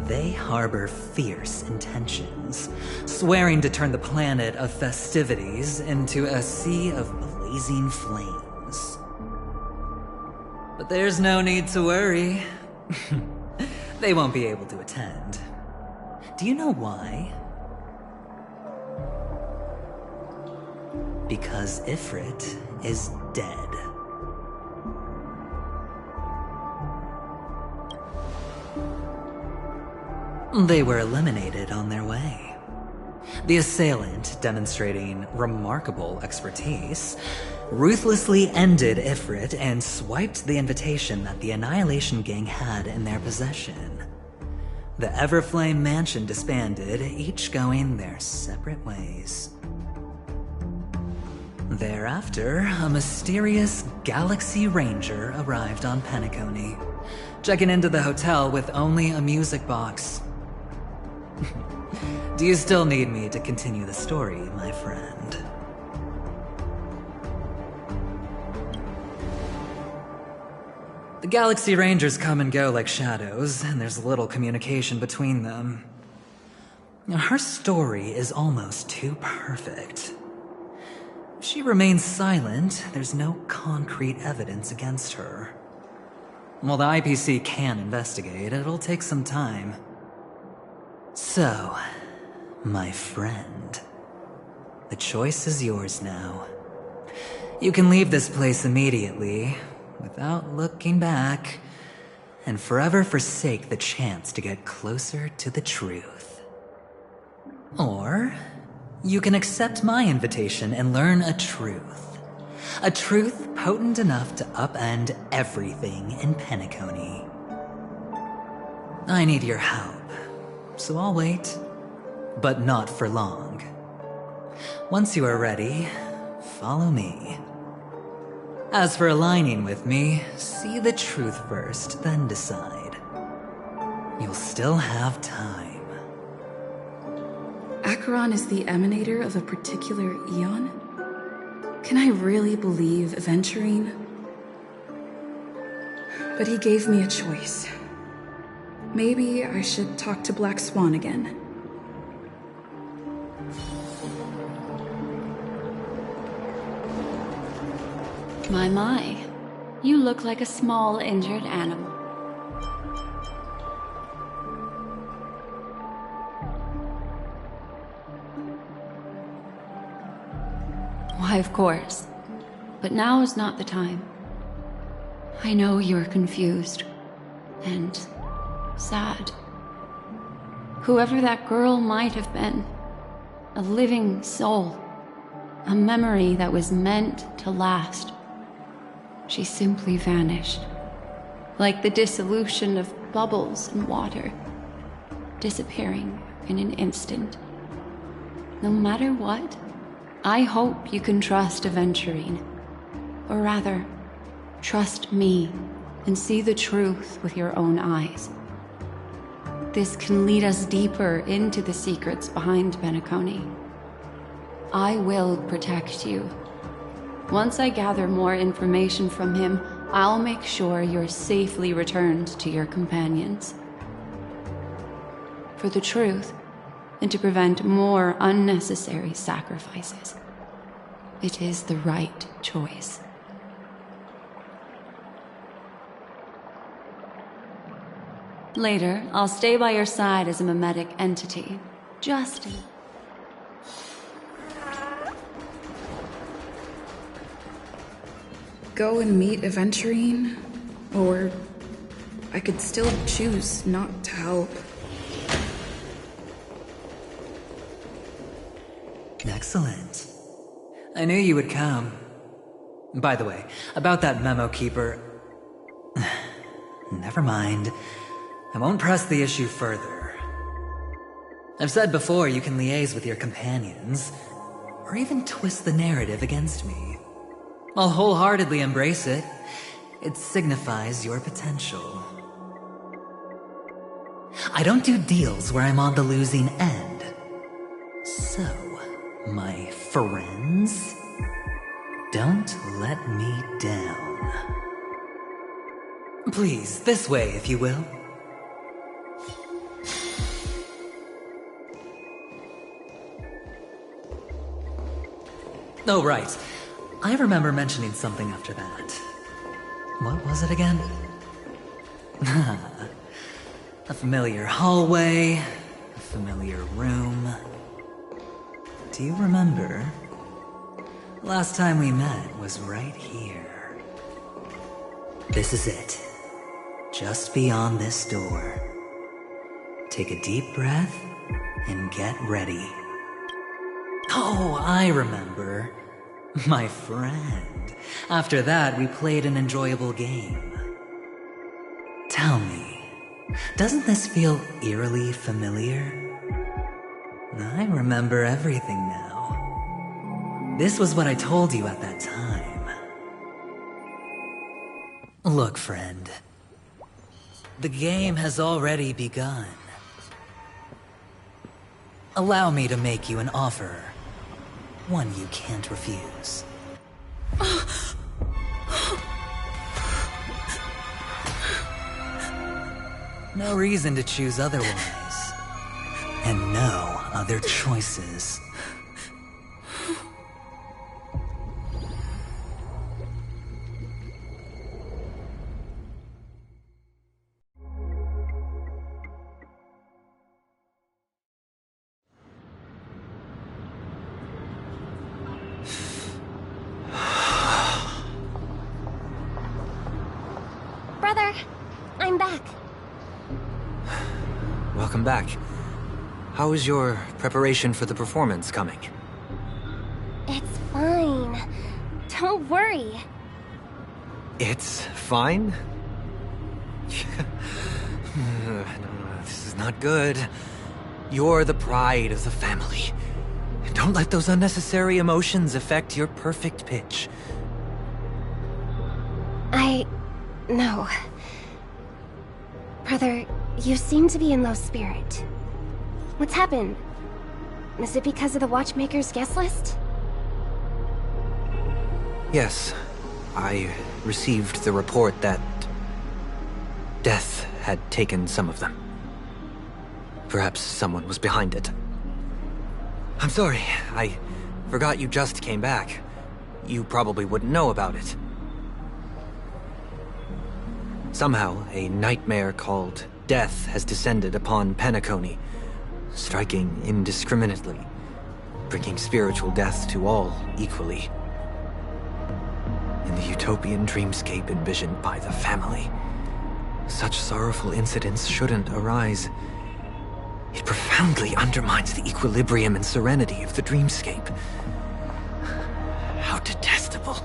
They harbor fierce intentions, swearing to turn the planet of festivities into a sea of blazing flames. But there's no need to worry. They won't be able to attend. Do you know why? Because Ifrit is dead. They were eliminated on their way. The assailant, demonstrating remarkable expertise, ruthlessly ended Ifrit and swiped the invitation that the Annihilation Gang had in their possession. The Everflame Mansion disbanded, each going their separate ways. Thereafter, a mysterious Galaxy Ranger arrived on Penacony, checking into the hotel with only a music box. Do you still need me to continue the story, my friend? The Galaxy Rangers come and go like shadows, and there's little communication between them. Her story is almost too perfect. If she remains silent, there's no concrete evidence against her. While the IPC can investigate, it'll take some time. So, my friend, the choice is yours now. You can leave this place immediately, without looking back, and forever forsake the chance to get closer to the truth. Or, you can accept my invitation and learn a truth. A truth potent enough to upend everything in Penacony. I need your help, so I'll wait. But not for long. Once you are ready, follow me. As for aligning with me, see the truth first, then decide. You'll still have time. Acheron is the emanator of a particular eon? Can I really believe Aventurine? But he gave me a choice. Maybe I should talk to Black Swan again. My. You look like a small, injured animal. Why, of course. But now is not the time. I know you're confused. And sad. Whoever that girl might have been. A living soul. A memory that was meant to last. She simply vanished. Like the dissolution of bubbles in water. Disappearing in an instant. No matter what, I hope you can trust Aventurine. Or rather, trust me and see the truth with your own eyes. This can lead us deeper into the secrets behind Penacony. I will protect you. Once I gather more information from him, I'll make sure you're safely returned to your companions. For the truth, and to prevent more unnecessary sacrifices. It is the right choice. Later, I'll stay by your side as a mimetic entity. go and meet Aventurine, or I could still choose not to help. Excellent. I knew you would come. By the way, about that memo keeper... Never mind. I won't press the issue further. I've said before you can liaise with your companions, or even twist the narrative against me. I'll wholeheartedly embrace it. It signifies your potential. I don't do deals where I'm on the losing end. So, my friends, don't let me down. Please, this way, if you will. Oh, right. I remember mentioning something after that. What was it again? A familiar hallway, a familiar room. Do you remember? Last time we met was right here. This is it. Just beyond this door. Take a deep breath and get ready. Oh, I remember. My friend. After that, we played an enjoyable game. Tell me, doesn't this feel eerily familiar? I remember everything now. This was what I told you at that time. Look, friend. The game has already begun. Allow me to make you an offer. One you can't refuse. No reason to choose otherwise. And no other choices. Brother, I'm back. Welcome back. How is your preparation for the performance coming? It's fine. Don't worry. It's fine? No, this is not good. You're the pride of the family. Don't let those unnecessary emotions affect your perfect pitch. No. Brother, you seem to be in low spirit. What's happened? Is it because of the Watchmaker's guest list? Yes, I received the report that death had taken some of them. Perhaps someone was behind it. I'm sorry, I forgot you just came back. You probably wouldn't know about it. Somehow, a nightmare called death has descended upon Penacony, striking indiscriminately, bringing spiritual death to all equally. In the utopian dreamscape envisioned by the family, such sorrowful incidents shouldn't arise. It profoundly undermines the equilibrium and serenity of the dreamscape. How detestable.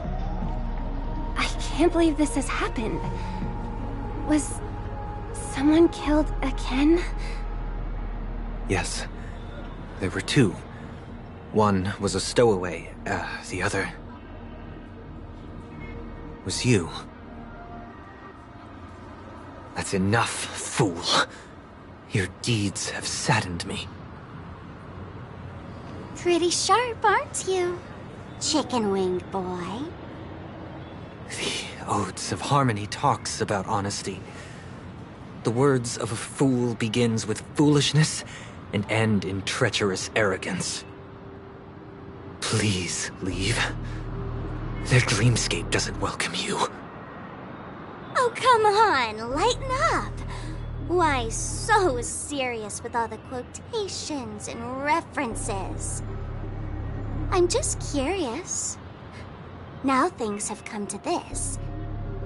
I can't believe this has happened. Was someone killed again? Yes. There were two. One was a stowaway, the other was you. That's enough, fool. Your deeds have saddened me. Pretty sharp, aren't you, chicken-winged boy? The Odes of Harmony talks about honesty. The words of a fool begins with foolishness and end in treacherous arrogance. Please leave. Their dreamscape doesn't welcome you. Oh, come on, lighten up. Why so serious with all the quotations and references? I'm just curious. Now things have come to this.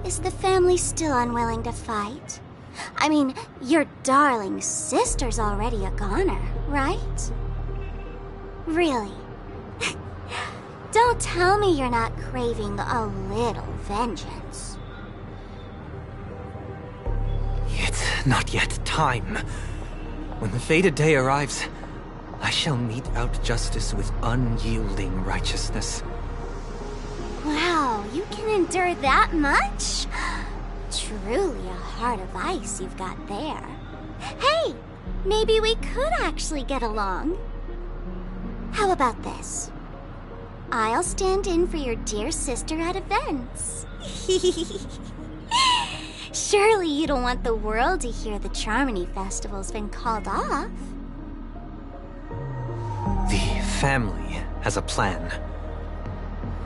Is the family still unwilling to fight? I mean, your darling sister's already a goner, right? Really? Don't tell me you're not craving a little vengeance. It's not yet time. When the fated day arrives, I shall mete out justice with unyielding righteousness. Wow, you can endure that much? Truly a heart of ice you've got there. Hey, maybe we could actually get along. How about this? I'll stand in for your dear sister at events. Surely you don't want the world to hear the Charmony Festival's been called off. The family has a plan.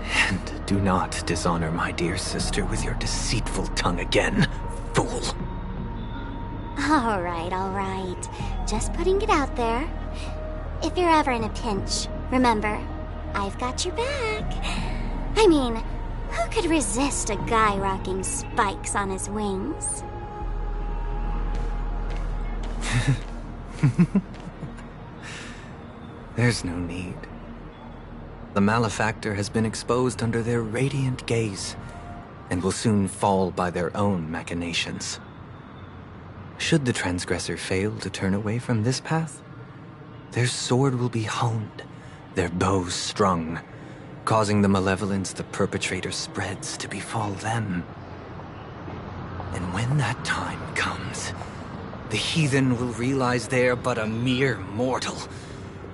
And do not dishonor my dear sister with your deceitful tongue again, fool. All right. Just putting it out there. If you're ever in a pinch, remember, I've got your back. I mean, who could resist a guy rocking spikes on his wings? There's no need. The malefactor has been exposed under their radiant gaze, and will soon fall by their own machinations. Should the transgressor fail to turn away from this path, their sword will be honed, their bows strung, causing the malevolence the perpetrator spreads to befall them. And when that time comes, the heathen will realize they're but a mere mortal,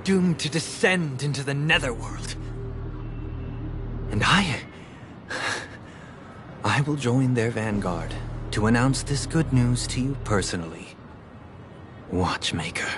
doomed to descend into the netherworld. And I will join their vanguard to announce this good news to you personally, Watchmaker.